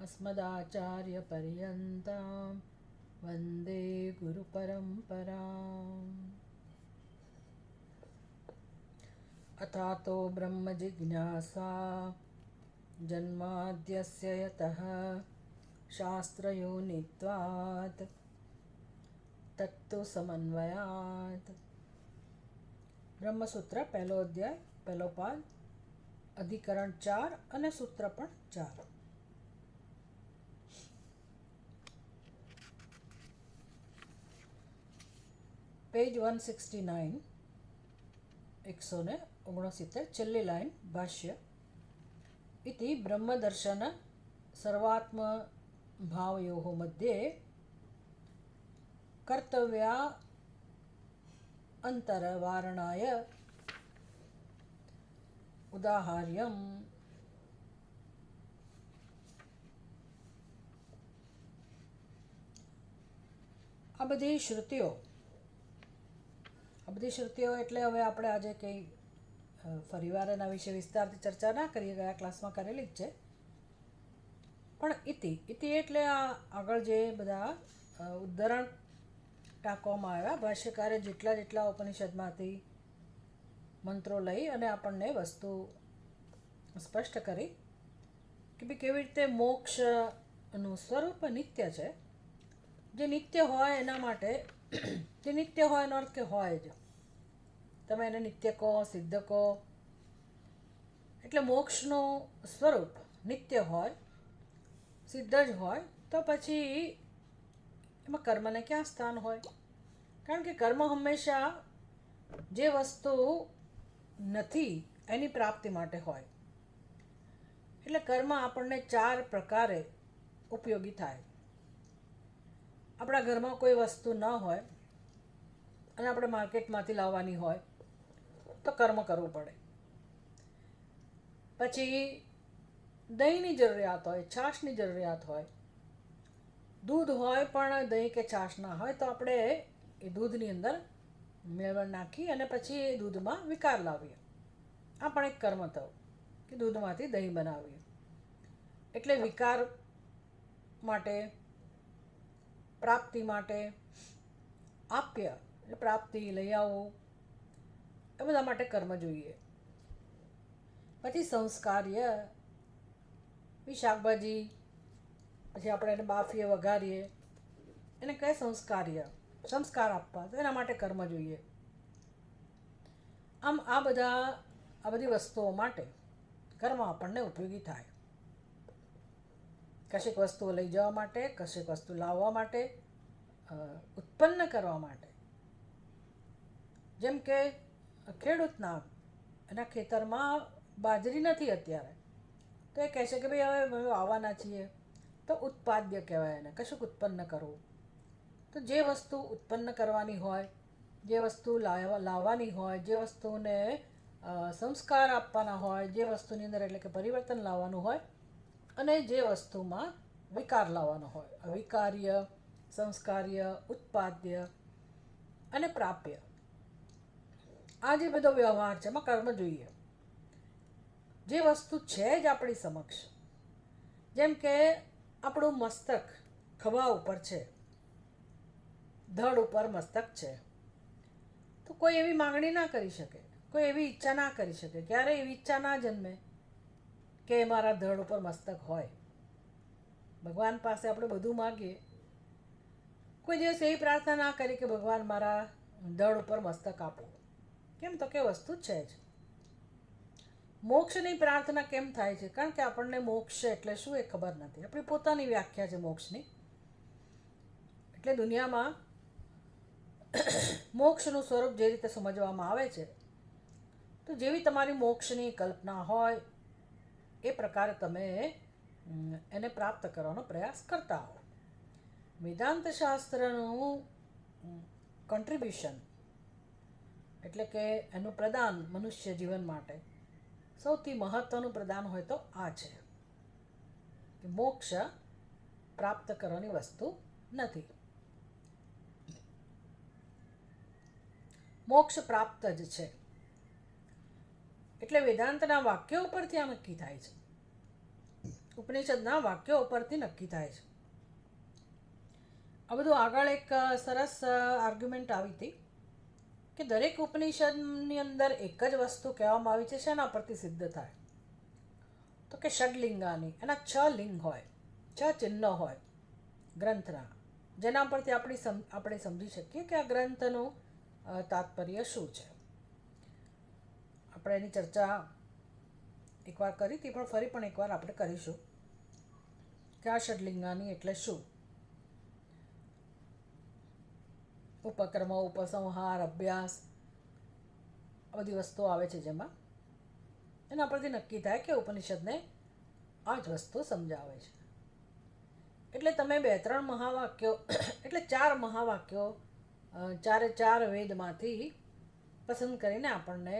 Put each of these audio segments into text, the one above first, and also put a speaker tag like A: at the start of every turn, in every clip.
A: अस्मदाचार्यपर्यन्तां वन्दे गुरुपरम्पराम्। अथातो ब्रह्मजिज्ञासा जन्माद्यस्य यतः शास्त्रयोनित्वात् तत्तु समन्वयात्। ब्रह्मसूत्र પહેલો અધ્યાય, પહેલો પાદ, અધિકરણ 4 અને સૂત્ર પણ 4. પેજ 169, 169, છેલ્લી લાઈન. ભાષ્ય. इति ब्रह्मदर्शन सर्वात्मभावयोः मध्ये कर्तव्या अंतरवारणाय उदाहर्यम्. આ બધી શ્રુતિઓ એટલે હવે આપણે આજે કંઈ ફરીવાર એના વિશે વિસ્તારથી ચર્ચા ના કરીએ, ગયા ક્લાસમાં કરેલી જ છે. પણ ઇતિ એટલે આ આગળ જે બધા ઉદ્ધરણ ટાંકવામાં આવ્યા, ભાષ્યકારે જેટલા ઉપનિષદમાંથી મંત્રો લઈ અને આપણને વસ્તુ સ્પષ્ટ કરી કે ભાઈ કેવી રીતે મોક્ષનું સ્વરૂપ નિત્ય છે. જે નિત્ય હોય એના માટે, જે નિત્ય હોય એનો અર્થ કે હોય જ, તમે એને નિત્ય કહો, સિદ્ધ કહો, એટલે મોક્ષનું સ્વરૂપ નિત્ય હોય, સિદ્ધ જ હોય, તો પછી એમાં કર્મને ક્યાં સ્થાન હોય? કારણ કે કર્મ હંમેશા જે વસ્તુ નથી એની પ્રાપ્તિ માટે હોય. એટલે કર્મ આપણને 4 પ્રકારે ઉપયોગી થાય. આપણા ઘરમાં કોઈ વસ્તુ ન હોય અને આપણે માર્કેટમાંથી લાવવાની હોય તો કર્મ કરવું પડે. પછી દહીંની જરૂરિયાત હોય, છાશની જરૂરિયાત હોય, દૂધ હોય પણ દહીં કે છાશ ના હોય તો આપણે એ દૂધની અંદર મેળવણ નાખી અને પછી એ દૂધમાં વિકાર લાવીએ. આ પણ એક કર્મ થયું કે દૂધમાંથી દહીં બનાવીએ. એટલે વિકાર માટે, પ્રાપ્તિ માટે, આપ્ય એટલે પ્રાપ્તિ લઈ આવવું, એ બધા માટે કર્મ જોઈએ. પછી સંસ્કાર્ય, શાકભાજી પછી આપણે એને બાફીએ, વઘારીએ, એને કહે સંસ્કાર્ય, સંસ્કાર આપવા, તો એના માટે કર્મ જોઈએ. આમ આ બધી વસ્તુઓ માટે કર્મ આપણને ઉપયોગી થાય. કશીક વસ્તુઓ લઈ જવા માટે, કશીક વસ્તુ લાવવા માટે, ઉત્પન્ન કરવા માટે. જેમ કે ખેડૂતના એના ખેતરમાં બાજરી નથી અત્યારે, તો એ કહે છે કે ભાઈ હવે આવવાના છીએ, તો ઉત્પાદ્ય કહેવાય એને, કશુંક ઉત્પન્ન કરવું. તો જે વસ્તુ ઉત્પન્ન કરવાની હોય, જે વસ્તુ લાવવાની હોય, જે વસ્તુને સંસ્કાર આપવાના હોય, જે વસ્તુની અંદર એટલે કે પરિવર્તન લાવવાનું હોય, અને જે વસ્તુમાં વિકાર લાવવાનો હોય, અવિકાર્ય, સંસ્કાર્ય, ઉત્પાદ્ય અને પ્રાપ્ય, આ જે બધો વ્યવહાર છે એમાં કર્મ જોઈએ. જે વસ્તુ છે જ આપણી સમક્ષ, જેમ કે આપણું મસ્તક ખભા ઉપર છે, ધડ ઉપર મસ્તક છે, તો કોઈ એવી માંગણી ના કરી શકે, કોઈ એવી ઈચ્છા ના કરી શકે, ક્યારેય એવી ઈચ્છા ના જન્મે કે મારા ધડ ઉપર મસ્તક હોય. ભગવાન પાસે આપણે બધું માગીએ, કોઈ દિવસ એવી પ્રાર્થના ના કરી કે ભગવાન મારા ધડ ઉપર મસ્તક આપો. કેમ? તો કે વસ્તુ છે જ. મોક્ષની પ્રાર્થના કેમ થાય છે? કારણ કે આપણને મોક્ષ એટલે શું એ ખબર નથી. આપણી પોતાની વ્યાખ્યા છે મોક્ષની. એટલે દુનિયામાં મોક્ષનું સ્વરૂપ જે રીતે સમજવામાં આવે છે, તો જેવી તમારી મોક્ષની કલ્પના હોય એ પ્રકારે તમે એને પ્રાપ્ત કરવાનો પ્રયાસ કરતા હો. વેદાંત શાસ્ત્રનું કન્ટ્રીબ્યુશન એટલે કે એનું પ્રદાન મનુષ્ય જીવન માટે સૌથી મહત્ત્વનું પ્રદાન હોય તો આ છે કે મોક્ષ પ્રાપ્ત કરવાની વસ્તુ નથી. મોક્ષ પ્રાપ્ત જ છે. એટલે વેદાંતના વાક્યો ઉપરથી આ નક્કી થાય છે. ઉપનિષદના વાક્યો ઉપરથી નક્કી થાય છે. આ બધું આગળ એક સરસ આર્ગ્યુમેન્ટ આવી હતી કે દરેક ઉપનિષદની અંદર એક જ વસ્તુ કહેવામાં આવી છે. શેના પરથી સિદ્ધ થાય? તો કે ષડલિંગાની. એના 6 લિંગ હોય, 6 ચિહ્નો હોય ગ્રંથના, જેના પરથી આપણે સમજી શકીએ કે આ ગ્રંથનું તાત્પર્ય શું છે. આપણે એની ચર્ચા એકવાર કરી હતી, પણ ફરી પણ એકવાર આપણે કરીશું કે આ ષડલિંગાની એટલે શું. ઉપક્રમો, ઉપસંહાર, અભ્યાસ, આ બધી વસ્તુઓ આવે છે, જેમાં એના પરથી નક્કી થાય કે ઉપનિષદને આ જ વસ્તુ સમજાવે છે. એટલે તમે 2-3 મહાવાક્યો એટલે 4 મહાવાક્યો 4 વેદમાંથી પસંદ કરીને આપણને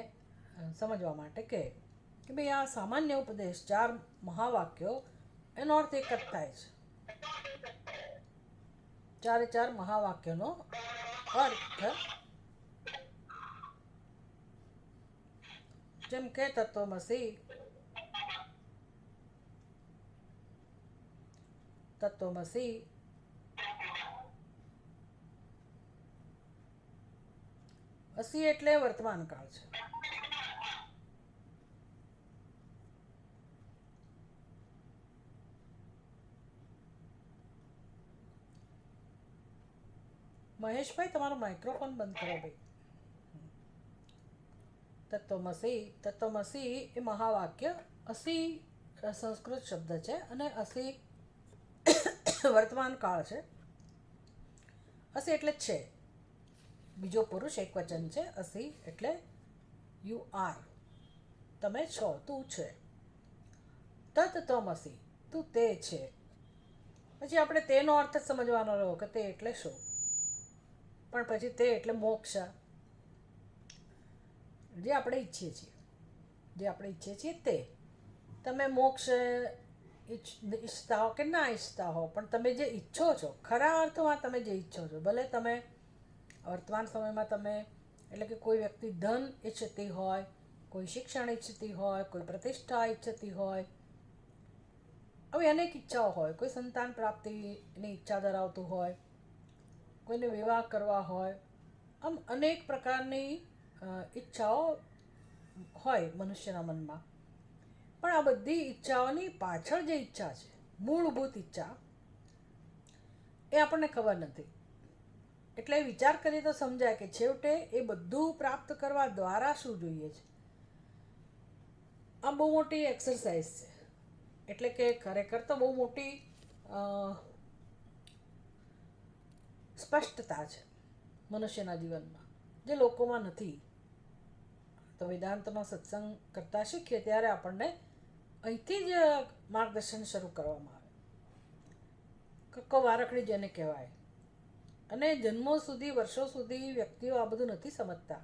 A: સમજવા માટે કહે કે ભાઈ આ સામાન્ય ઉપદેશ 4 મહાવાક્યો, એનો અર્થ એક જ થાય છે. 4 મહાવાક્યનો અર્થ જેમ કે તત્વમસી, તત્વમસી, અસી એટલે વર્તમાન કાળ છે. મહેશભાઈ, તમારો માઇક્રોફોન બંધ કરો ભાઈ. તત્વમસી, તત્વમસી એ મહાવાક્ય. અસી સંસ્કૃત શબ્દ છે અને અસી વર્તમાન કાળ છે. અસી એટલે છે, બીજો પુરુષ એક વચન છે. અસી એટલે યુ આર, તમે છો, તું છે. તત્વમસી, તું તે છે. પછી આપણે તેનો અર્થ જ સમજવાનો રહ્યો કે તે એટલે શું. પણ પછી તે એટલે મોક્ષ, જે આપણે ઈચ્છીએ છીએ, જે આપણે ઈચ્છીએ છીએ તે. તમે મોક્ષ ઈચ્છતા હો કે ના ઈચ્છતા હો, પણ તમે જે ઈચ્છો છો, ખરા અર્થમાં તમે જે ઈચ્છો છો, ભલે તમે વર્તમાન સમયમાં તમે એટલે કે કોઈ વ્યક્તિ ધન ઈચ્છતી હોય, કોઈ શિક્ષણ ઈચ્છતી હોય, કોઈ પ્રતિષ્ઠા ઈચ્છતી હોય, હવે અનેક ઈચ્છાઓ હોય. કોઈ સંતાન પ્રાપ્તિની ઈચ્છા ધરાવતું હોય, કોઈને વિવાહ કરવા હોય, આમ અનેક પ્રકારની ઈચ્છાઓ હોય મનુષ્યના મનમાં. પણ આ બધી ઈચ્છાઓની પાછળ જે ઈચ્છા છે, મૂળભૂત ઈચ્છા, એ આપણને ખબર નથી. એટલે વિચાર કરીએ તો સમજાય કે છેવટે એ બધું પ્રાપ્ત કરવા દ્વારા શું જોઈએ છે. આ બહુ મોટી એક્સરસાઇઝ છે. એટલે કે ખરેખર તો બહુ મોટી સ્પષ્ટતા છે મનુષ્યના જીવનમાં, જે લોકોમાં નથી. તો વેદાંતમાં સત્સંગ કરતા શીખીએ ત્યારે આપણને અહીંથી જ માર્ગદર્શન શરૂ કરવામાં આવે. કક્કો વારકડી જેને કહેવાય. અને જન્મો સુધી, વર્ષો સુધી વ્યક્તિઓ આ બધું નથી સમજતા.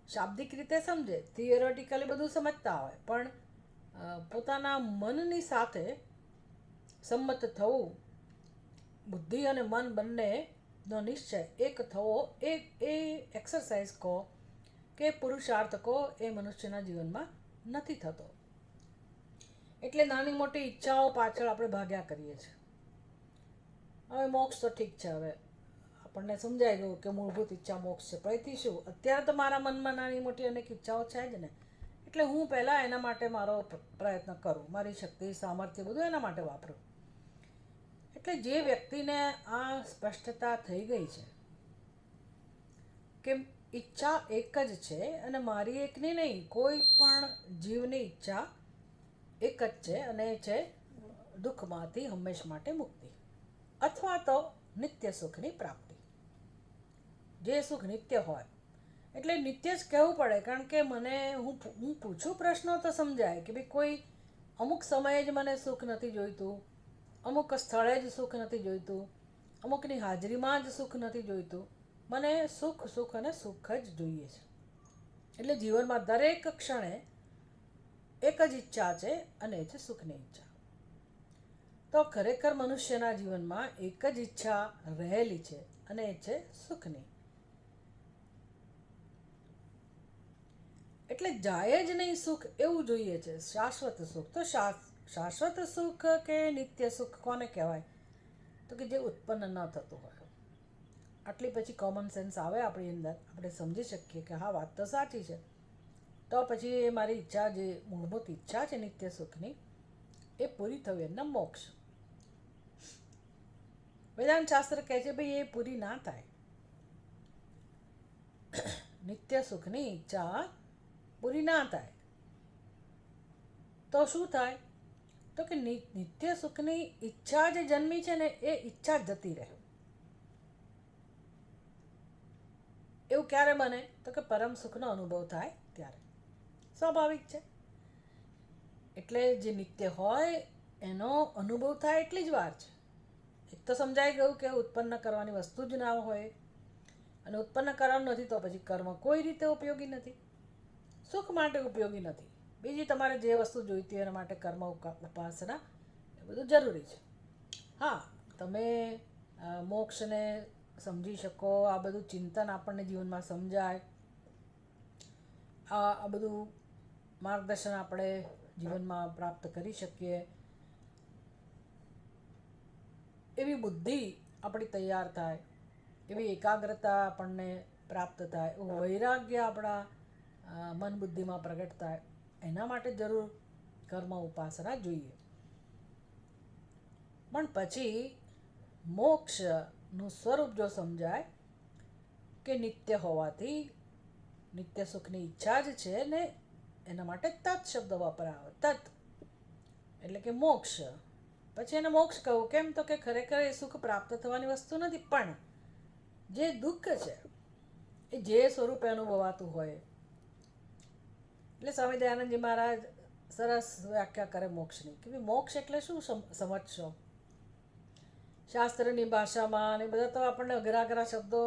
A: શાબ્દિક રીતે સમજે, થિયરોટિકલી બધું સમજતા હોય, પણ પોતાના મનની સાથે સંમત થવું, બુદ્ધિ અને મન બંનેનો નિશ્ચય એક થવો, એ એક્સરસાઇઝ કહો કે પુરુષાર્થ કહો, એ મનુષ્યના જીવનમાં નથી થતો. એટલે નાની મોટી ઈચ્છાઓ પાછળ આપણે ભાગ્યા કરીએ છીએ. હવે મોક્ષ તો ઠીક છે, હવે આપણને સમજાઈ ગયું કે મૂળભૂત ઈચ્છા મોક્ષ છે. પણ શું, અત્યારે તો મારા મનમાં નાની મોટી અનેક ઈચ્છાઓ છે જ ને. એટલે હું પહેલાં એના માટે મારો પ્રયત્ન કરું, મારી શક્તિ, સામર્થ્ય બધું એના માટે વાપરું. એટલે જે વ્યક્તિને આ સ્પષ્ટતા થઈ ગઈ છે કે ઈચ્છા એક જ છે, અને મારી એકની નહીં, કોઈ પણ જીવની ઈચ્છા એક જ છે, અને એ છે દુઃખમાંથી હંમેશ માટે મુક્તિ, અથવા તો નિત્ય સુખની પ્રાપ્તિ. જે સુખ નિત્ય હોય. એટલે નિત્ય જ કહેવું પડે, કારણ કે મને હું પૂછું પ્રશ્નો તો સમજાય કે ભાઈ કોઈ અમુક સમયે જ મને સુખ નથી જોઈતું, અમુક સ્થળે જ સુખ નથી જોઈતું, અમુકની હાજરીમાં જ સુખ નથી જોઈતું. મને સુખ, સુખ અને સુખ જ જોઈએ છે. એટલે જીવનમાં દરેક ક્ષણે એક જ ઈચ્છા છે, અને એ છે સુખની ઈચ્છા. તો ખરેખર મનુષ્યના જીવનમાં એક જ ઈચ્છા રહેલી છે, અને એ છે સુખની. એટલે જાય જ નહીં સુખ, એવું જોઈએ છે શાશ્વત સુખ. તો શાશ્વત સુખ કે નિત્ય સુખ કોને કહેવાય? તો કે જે ઉત્પન્ન ન થતું હોય. આટલી પછી કોમન સેન્સ આવે આપણી અંદર, આપણે સમજી શકીએ કે હા, વાત તો સાચી છે. તો પછી એ મારી ઈચ્છા, જે મૂળભૂત ઈચ્છા છે નિત્ય સુખની, એ પૂરી થવી, એના મોક્ષ. વેદાંત શાસ્ત્ર કહે છે ભાઈ એ પૂરી ના થાય. નિત્ય સુખની ઈચ્છા પૂરી ના થાય તો શું થાય? તો કે નિત્ય સુખની ઈચ્છા જે જન્મી છે ને, એ ઈચ્છા જ જતી રહે. એવું ક્યારે બને? તો કે પરમ સુખનો અનુભવ થાય ત્યારે. સ્વાભાવિક છે. એટલે જે નિત્ય હોય એનો અનુભવ થાય એટલી જ વાર છે. એક તો સમજાઈ ગયું કે ઉત્પન્ન કરવાની વસ્તુ જ ના હોય, અને ઉત્પન્ન કરવાનું નથી તો પછી કર્મ કોઈ રીતે ઉપયોગી નથી, સુખ માટે ઉપયોગી નથી. બીજી તમારે જે વસ્તુ જોઈતી હોય એના માટે કર્મ, ઉપાસના, એ બધું જરૂરી છે. હા, તમે મોક્ષને સમજી શકો, આ બધું ચિંતન આપણને જીવનમાં સમજાય, આ બધું માર્ગદર્શન આપણે જીવનમાં પ્રાપ્ત કરી શકીએ, એવી બુદ્ધિ આપણી તૈયાર થાય, એવી એકાગ્રતા આપણને પ્રાપ્ત થાય, એવું વૈરાગ્ય આપણા મન બુદ્ધિમાં પ્રગટ થાય, એના માટે જરૂર કર્મ ઉપાસના જોઈએ. પણ પછી મોક્ષનું સ્વરૂપ જો સમજાય કે નિત્ય હોવાથી નિત્ય સુખની ઈચ્છા જ છે ને, એના માટે તત્ શબ્દ વપરાવે. તત્ એટલે કે મોક્ષ. પછી એને મોક્ષ કહું કેમ? તો કે ખરેખર એ સુખ પ્રાપ્ત થવાની વસ્તુ નથી, પણ જે દુઃખ છે એ જે સ્વરૂપે અનુભવાતું હોય. એટલે સ્વામી દયાનંદજી મહારાજ સરસ વ્યાખ્યા કરે મોક્ષની, કે ભાઈ મોક્ષ એટલે શું સમજશો? શાસ્ત્રની ભાષામાં અને બધા તો આપણને અઘરા અઘરા શબ્દો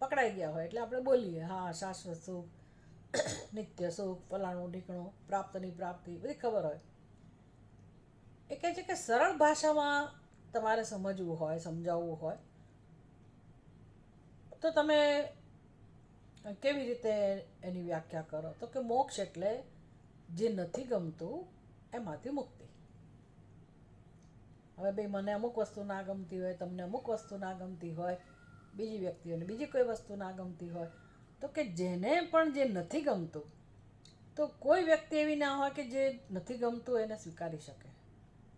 A: પકડાઈ ગયા હોય એટલે આપણે બોલીએ, હા, શાશ્વત સુખ, નિત્ય સુખ, ફલાણું ઢીકણું, પ્રાપ્તની પ્રાપ્તિ, બધી ખબર હોય. એ કહે છે કે સરળ ભાષામાં તમારે સમજવું હોય, સમજાવવું હોય તો તમે કેવી રીતે એની વ્યાખ્યા કરો? તો કે મોક્ષ એટલે જે નથી ગમતું એમાંથી મુક્તિ. હવે ભાઈ મને અમુક વસ્તુ ના ગમતી હોય, તમને અમુક વસ્તુ ના ગમતી હોય, બીજી વ્યક્તિઓને બીજી કોઈ વસ્તુ ના ગમતી હોય, તો કે જેને પણ જે નથી ગમતું, તો કોઈ વ્યક્તિ એવી ના હોય કે જે નથી ગમતું એને સ્વીકારી શકે,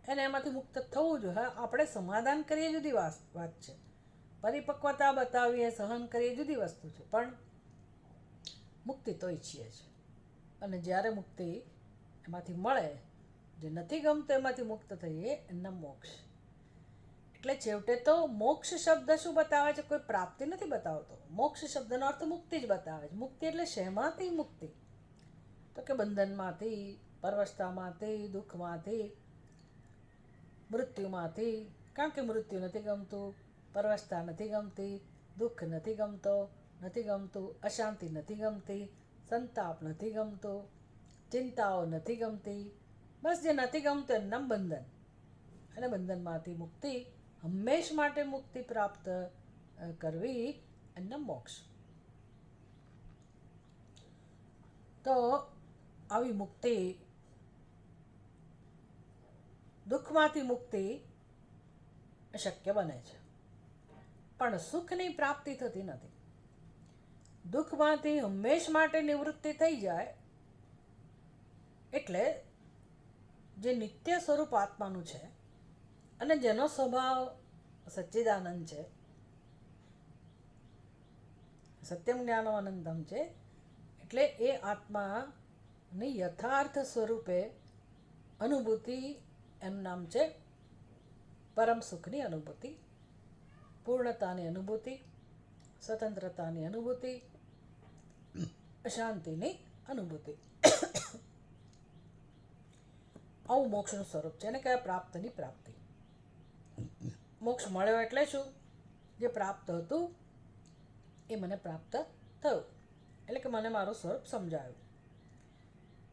A: એને એમાંથી મુક્ત થવું જોઈએ. હા, આપણે સમાધાન કરીએ જુદી વાત છે, પરિપક્વતા બતાવીએ, સહન કરીએ જુદી વસ્તુ છે, પણ મુક્તિ તો ઈચ્છીએ છીએ. અને જ્યારે મુક્તિ એમાંથી મળે, જે નથી ગમતું એમાંથી મુક્ત થઈએ, એના મોક્ષ. એટલે છેવટે તો મોક્ષ શબ્દ શું બતાવે છે? કોઈ પ્રાપ્તિ નથી બતાવતો. મોક્ષ શબ્દનો અર્થ મુક્તિ જ બતાવે છે. મુક્તિ એટલે શેમાંથી મુક્તિ? તો કે બંધનમાંથી, પરવશતામાંથી, દુઃખમાંથી, મૃત્યુમાંથી. કારણ કે મૃત્યુ નથી ગમતું, પરવશતા નથી ગમતી, દુઃખ નથી ગમતું, અશાંતિ નથી ગમતી, સંતાપ નથી ગમતો, ચિંતાઓ નથી ગમતી. બસ જે નથી ગમતું એનું નામ બંધન. અને બંધનમાંથી મુક્તિ, હંમેશ માટે મુક્તિ પ્રાપ્ત કરવી, એનું મોક્ષ. તો આવી મુક્તિ, દુઃખમાંથી મુક્તિ શક્ય બને છે, પણ સુખની પ્રાપ્તિ થતી નથી. દુઃખમાંથી હંમેશ માટે નિવૃત્તિ થઈ જાય એટલે જે નિત્ય સ્વરૂપ આત્માનું છે અને જેનો સ્વભાવ સચ્ચિદાનંદ છે, સત્યમ જ્ઞાનમ અનંતમ છે, એટલે એ આત્માની યથાર્થ સ્વરૂપે અનુભૂતિ, એનું નામ છે પરમ સુખની અનુભૂતિ, પૂર્ણતાની અનુભૂતિ, સ્વતંત્રતાની અનુભૂતિ, શાંતિની અનુભૂતિ. આવું મોક્ષનું સ્વરૂપ છે. એને કહેવાય પ્રાપ્તની પ્રાપ્તિ. મોક્ષ મળ્યો એટલે શું? જે પ્રાપ્ત હતું એ મને પ્રાપ્ત થયું, એટલે કે મને મારું સ્વરૂપ સમજાયું.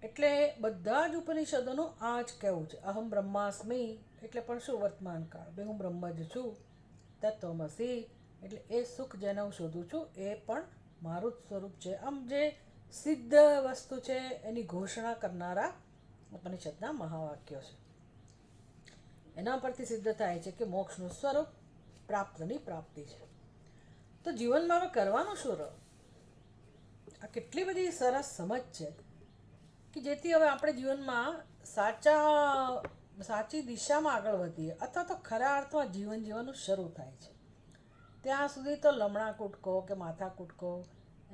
A: એટલે બધા જ ઉપનિષદોનું આ જ કહેવું છે, અહમ બ્રહ્માસ્મિ. એટલે પણ શું? વર્તમાન કાળ, બે હું બ્રહ્મ જ છું. તત્વમસી એટલે એ સુખ જેને હું શોધું છું એ પણ મારું જ સ્વરૂપ છે. આમ જે સિદ્ધ વસ્તુ છે એની ઘોષણા કરનારા ઉપનિષદના મહાવાક્યો છે. એના પરથી સિદ્ધ થાય છે કે મોક્ષનું સ્વરૂપ પ્રાપ્તની પ્રાપ્તિ છે. તો જીવનમાં હવે કરવાનું શું રહ્યું? આ કેટલી બધી સરસ સમજ છે કે જેથી હવે આપણે જીવનમાં સાચી દિશામાં આગળ વધીએ અથવા તો ખરા અર્થમાં જીવન જીવવાનું શરૂ થાય છે. ત્યાં સુધી તો લમણા કૂટકો કે માથા કૂટકો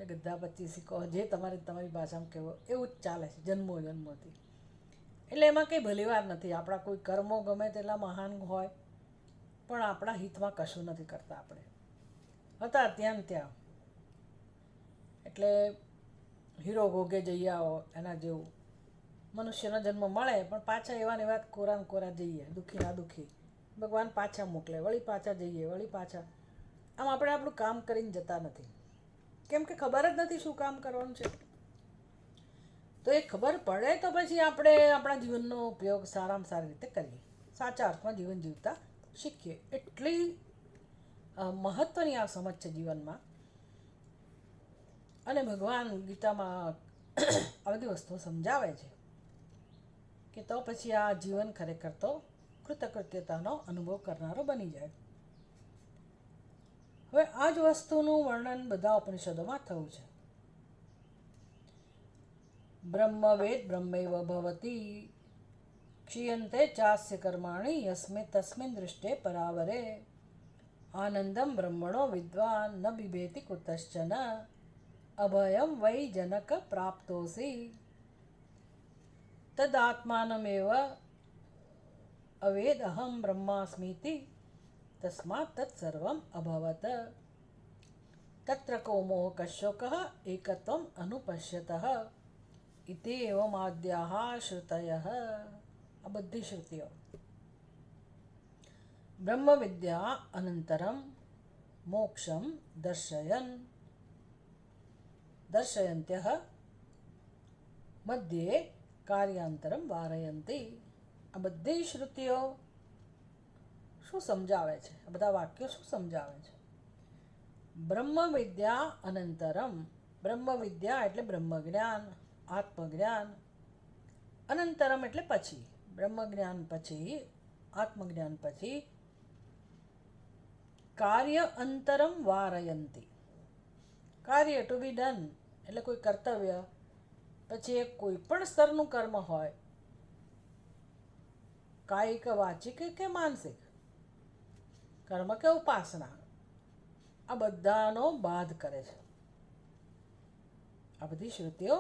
A: એ ગધા પચીસી કહો, જે તમારી ભાષામાં કહેવો, એવું જ ચાલે છે જન્મોથી. એટલે એમાં કંઈ ભલીવાર નથી. આપણા કોઈ કર્મો ગમે તેટલા મહાન હોય પણ આપણા હિતમાં કશું નથી કરતા. આપણે હતા ત્યાં એટલે હીરો ભોગે જઈ આવો એના જેવું. મનુષ્યનો જન્મ મળે પણ પાછા એવા ને એવા કોરા ને કોરા જઈએ, દુઃખી ના દુઃખી. ભગવાન પાછા મોકલે, વળી પાછા જઈએ, વળી પાછા. આમ આપણે આપણું કામ કરીને જતા નથી, કેમ કે ખબર જ નથી શું કામ કરવાનું છે. તો એ ખબર પડે તો પછી આપણે આપણા જીવનનો ઉપયોગ સારામાં સારી રીતે કરીએ, સાચા અર્થમાં જીવન જીવતા શીખીએ. એટલી મહત્ત્વની આ સમજ છે જીવનમાં. અને ભગવાન ગીતામાં આ બધી વસ્તુઓ સમજાવે છે કે તો પછી આ જીવન ખરેખર તો કૃતકૃત્યતાનો અનુભવ કરનારો બની જાય. હવે આ જ વસ્તુનું વર્ણન બધા ઉપનિષદોમાં થયું છે. બ્રહ્મવેદ બ્રહ્મૈવ ભવતી ક્ષીયન્તે ચાસ્ય કર્માણિ યસ્મે તસ્મિન દૃષ્ટે પરાવરે આનંદમ બ્રહ્મણો વિદ્વાન ન બિભેતિ કુતશ્ચન અભયમ વૈ જનક પ્રાપ્તોસી તદાત્માનમેવ અવેદ અહમ બ્રહ્માસ્મીતિ તસ્માत् તત્સર્વમ અભવત તત્ર કો મોહ કશોકઃ એકત્વમ અનુપશ્યતઃ ઇતિ એવમાદ્યાઃ શ્રુતયઃ. આ બધી શ્રુતિઓ બ્રહ્મ વિદ્યા અનંતરમ મોક્ષમ દર્શયન્ત્યઃ મધ્યે કાર્યાંતરમ વારયંતી. આ બધી શ્રુતિઓ શું સમજાવે છે? આ બધા વાક્યો શું સમજાવે છે? બ્રહ્મ વિદ્યા અનંતરમ. બ્રહ્મ વિદ્યા એટલે બ્રહ્મજ્ઞાન, આત્મજ્ઞાન. અનંતરમ એટલે પછી. બ્રહ્મજ્ઞાન પછી, આત્મજ્ઞાન પછી કાર્ય અંતરમ વારયંતી. કાર્ય ટુ બી ડન એટલે કોઈ કર્તવ્ય, પછી એ કોઈ પણ સ્તરનું કર્મ હોય, કાયિક, વાચિક કે માનસિક કર્મ કે ઉપાસના, આ બધાનો બાધ કરે છે. આ બધી શ્રુતિઓ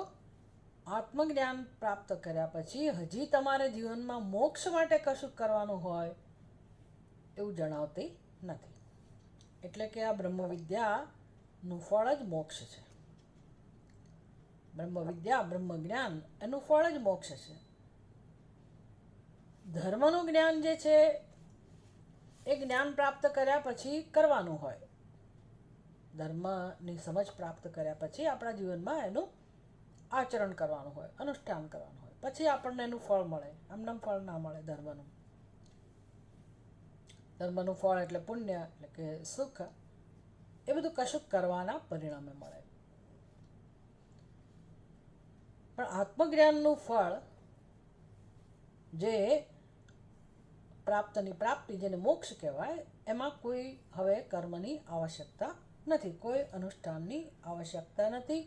A: આત્મજ્ઞાન પ્રાપ્ત કર્યા પછી હજી તમારે જીવનમાં મોક્ષ માટે કશું કરવાનું હોય એવું જણાવતી નથી. એટલે કે આ બ્રહ્મવિદ્યાનું ફળ જ મોક્ષ છે. બ્રહ્મવિદ્યા, બ્રહ્મજ્ઞાન એનું ફળ જ મોક્ષ છે. ધર્મનું જ્ઞાન જે છે એ જ્ઞાન પ્રાપ્ત કર્યા પછી કરવાનું હોય. ધર્મની સમજ પ્રાપ્ત કર્યા પછી આપણા જીવનમાં એનું આચરણ કરવાનું હોય, અનુષ્ઠાન કરવાનું હોય, પછી આપણને એનું ફળ મળે. આમનામ ફળ ના મળે ધર્મનું. ધર્મનું ફળ એટલે પુણ્ય, એટલે કે સુખ. એ બધું કશુંક કરવાના પરિણામે મળે. પણ આત્મજ્ઞાનનું ફળ જે પ્રાપ્તની પ્રાપ્તિ, જેને મોક્ષ કહેવાય, એમાં કોઈ હવે કર્મની આવશ્યકતા નથી, કોઈ અનુષ્ઠાનની આવશ્યકતા નથી,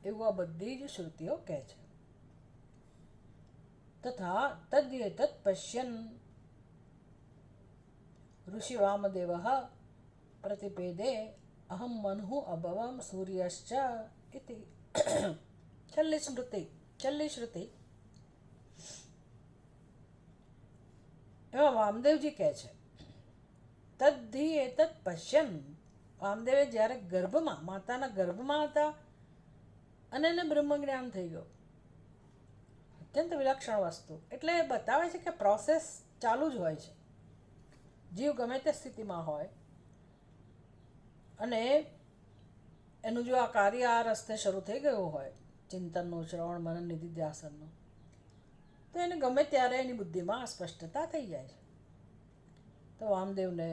A: એવું આ બધી જ શ્રુતિઓ કહે છે. તથા તદ્યેતત પશ્યન ઋષિ વામદેવઃ પ્રતિપેદે અહમ મનુ અભવમ સૂર્યશ્ચ ઇતિ. છેલ્લી શ્રુતિ એમાં વામદેવજી કહે છે તદ્ધિ એતત પશ્યન. વામદેવે જ્યારે ગર્ભમાં, માતાના ગર્ભમાં હતા અને એને બ્રહ્મજ્ઞાન થઈ ગયું. અત્યંત વિલક્ષણ વસ્તુ. એટલે બતાવે છે કે પ્રોસેસ ચાલુ જ હોય છે. જીવ ગમે તે સ્થિતિમાં હોય અને એનું જો આ કાર્ય આ રસ્તે શરૂ થઈ ગયું હોય, ચિંતનનું, શ્રવણ, મનન, નિધિધ્યાસનનું, તો એને ગમે ત્યારે એની બુદ્ધિમાં સ્પષ્ટતા થઈ જાય છે. તો વામદેવને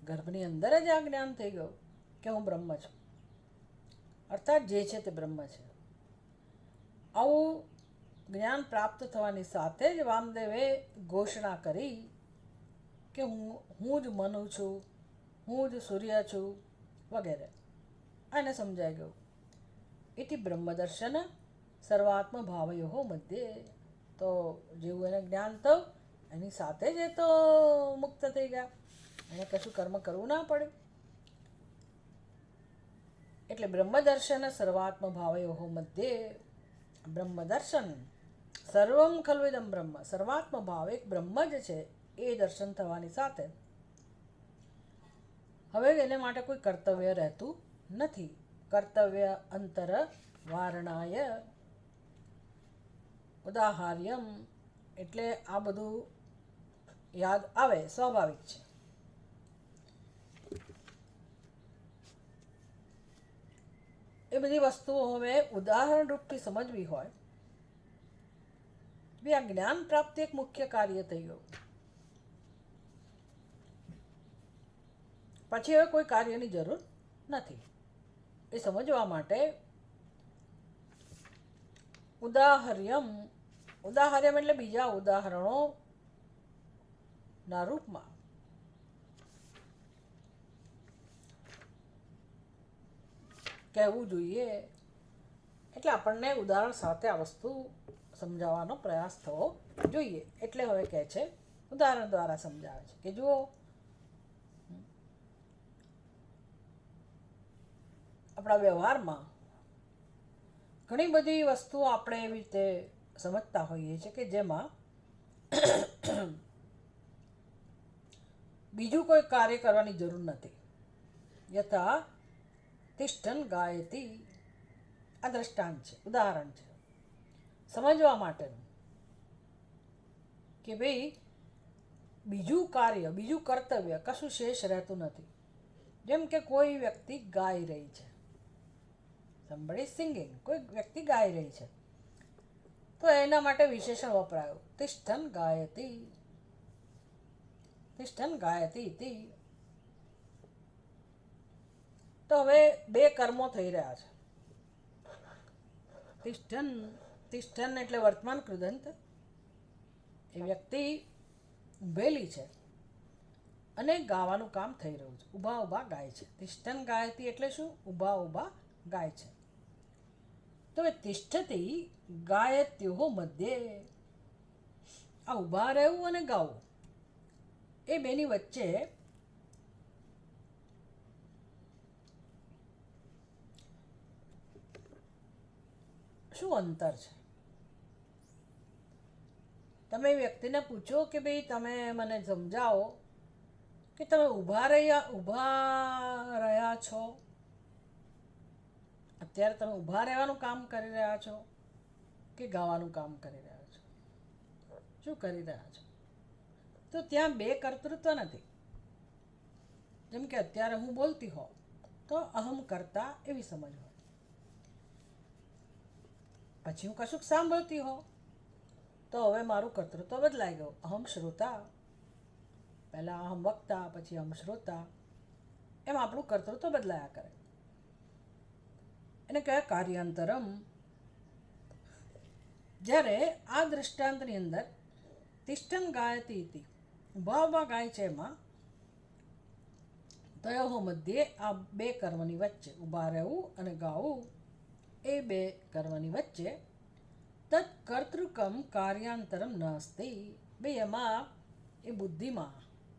A: ગર્ભની અંદર જ આ જ્ઞાન થઈ ગયું કે હું બ્રહ્મ છું, અર્થાત જે છે તે બ્રહ્મ છે. આવું જ્ઞાન પ્રાપ્ત થવાની સાથે જ વામદેવે ઘોષણા કરી કે હું જ મનુ છું, હું જ સૂર્ય છું વગેરે. આને સમજાઈ ગયું. ઇતિ બ્રહ્મદર્શન સર્વાત્મ ભાવયો મધ્યે. તો જેવું એને જ્ઞાન થયું એની સાથે જ એ તો મુક્ત થઈ ગયા, એને કશું કર્મ કરવું ના પડ્યું. એટલે બ્રહ્મદર્શન સર્વાત્મ ભાવયો મધ્યે. બ્રહ્મદર્શન સર્વમ ખલ્વિદમ બ્રહ્મ, સર્વાત્મ ભાવ એક બ્રહ્મ જ છે એ દર્શન થવાની સાથે હવે એને માટે કોઈ કર્તવ્ય રહેતું નથી. કર્તવ્ય અંતર વારણાય ઉદાહાર્યમ. એટલે આ બધું યાદ આવે, સ્વાભાવિક છે. એ બધી વસ્તુઓ હવે ઉદાહરણ રૂપથી સમજવી હોય બી આ જ્ઞાન પ્રાપ્તિ એક મુખ્ય કાર્ય થઈ ગયું. પછી હવે કોઈ કાર્યની જરૂર નથી. એ સમજવા માટે ઉદાહર્યમ, ઉદાહર્યમ એટલે બીજા ઉદાહરણો ના રૂપમાં કહેવું જોઈએ. એટલે આપણને ઉદાહરણ સાથે આ વસ્તુ સમજાવવાનો પ્રયાસ થવો જોઈએ. એટલે હવે કહે છે, ઉદાહરણ દ્વારા સમજાવે છે કે જુઓ, આપણા વ્યવહારમાં ઘણી બધી વસ્તુઓ આપણે એવી રીતે સમજતા હોઈએ છીએ કે જેમાં બીજું કોઈ કાર્ય કરવાની જરૂર નથી. યથા તિષ્ઠન ગાયતી. આ દ્રષ્ટાંત છે, ઉદાહરણ છે સમજવા માટેનું કે ભાઈ બીજું કાર્ય, બીજું કર્તવ્ય કશું શેષ રહેતું નથી. જેમ કે કોઈ વ્યક્તિ ગાઈ રહી છે, somebody સિંગિંગ, કોઈ વ્યક્તિ ગાઈ રહી છે, તો એના માટે વિશેષણ વપરાયું તિષ્ઠન ગાયતી. તિષ્ઠન ગાયતી ઇતિ. તો હવે બે કર્મો થઈ રહ્યા છે. તિષ્ઠન, તિષ્ઠન એટલે વર્તમાન કૃદંત. એ વ્યક્તિ ઊભેલી છે અને ગાવાનું કામ થઈ રહ્યું છે, ઊભા ઊભા ગાય છે. તિષ્ઠન ગાયતી એટલે શું? ઊભા ઊભા ગાય છે. તો એ તિષ્ઠતી ગાયત્યો મધ્યે. આ ઊભા રહેવું અને ગાવું એ બેની વચ્ચે શું અંતર છે? તમે વ્યક્તિને પૂછો કે ભાઈ તમે મને સમજાવો કે તમે ઊભા રહ્યા છો, અત્યારે તમે ઊભા રહેવાનું કામ કરી રહ્યા છો કે ગાવાનું કામ કરી રહ્યા છો? શું કરી રહ્યા છો? તો ત્યાં બે કર્તૃત્વ નથી. જેમ કે અત્યારે હું બોલતી હોઉં તો અહમ કરતા એવી સમજ હોય, પછી હું કશુંક સાંભળતી હોઉં તો હવે મારું કર્તૃત્વ બદલાઈ ગયું. અહમ શ્રોતા, પહેલાં અહમ વક્તા, પછી અહમ શ્રોતા, એમ આપણું કર્તૃત્વ બદલાયા કરે. એને કહેવાય કાર્યાંતરમ. જ્યારે આ દૃષ્ટાંતની અંદર તિષ્ઠન ગાયતી હતી, ઊભા ઊભા ગાય છે, એમાં તયોહો મધ્યે આ બે કર્મની વચ્ચે, ઊભા રહેવું અને ગાવું, એ બે કર્મની વચ્ચે તત્ કર્તૃકમ કાર્યાંતરમ નાસ્તિ. ભાઈ એમાં એ બુદ્ધિમાં,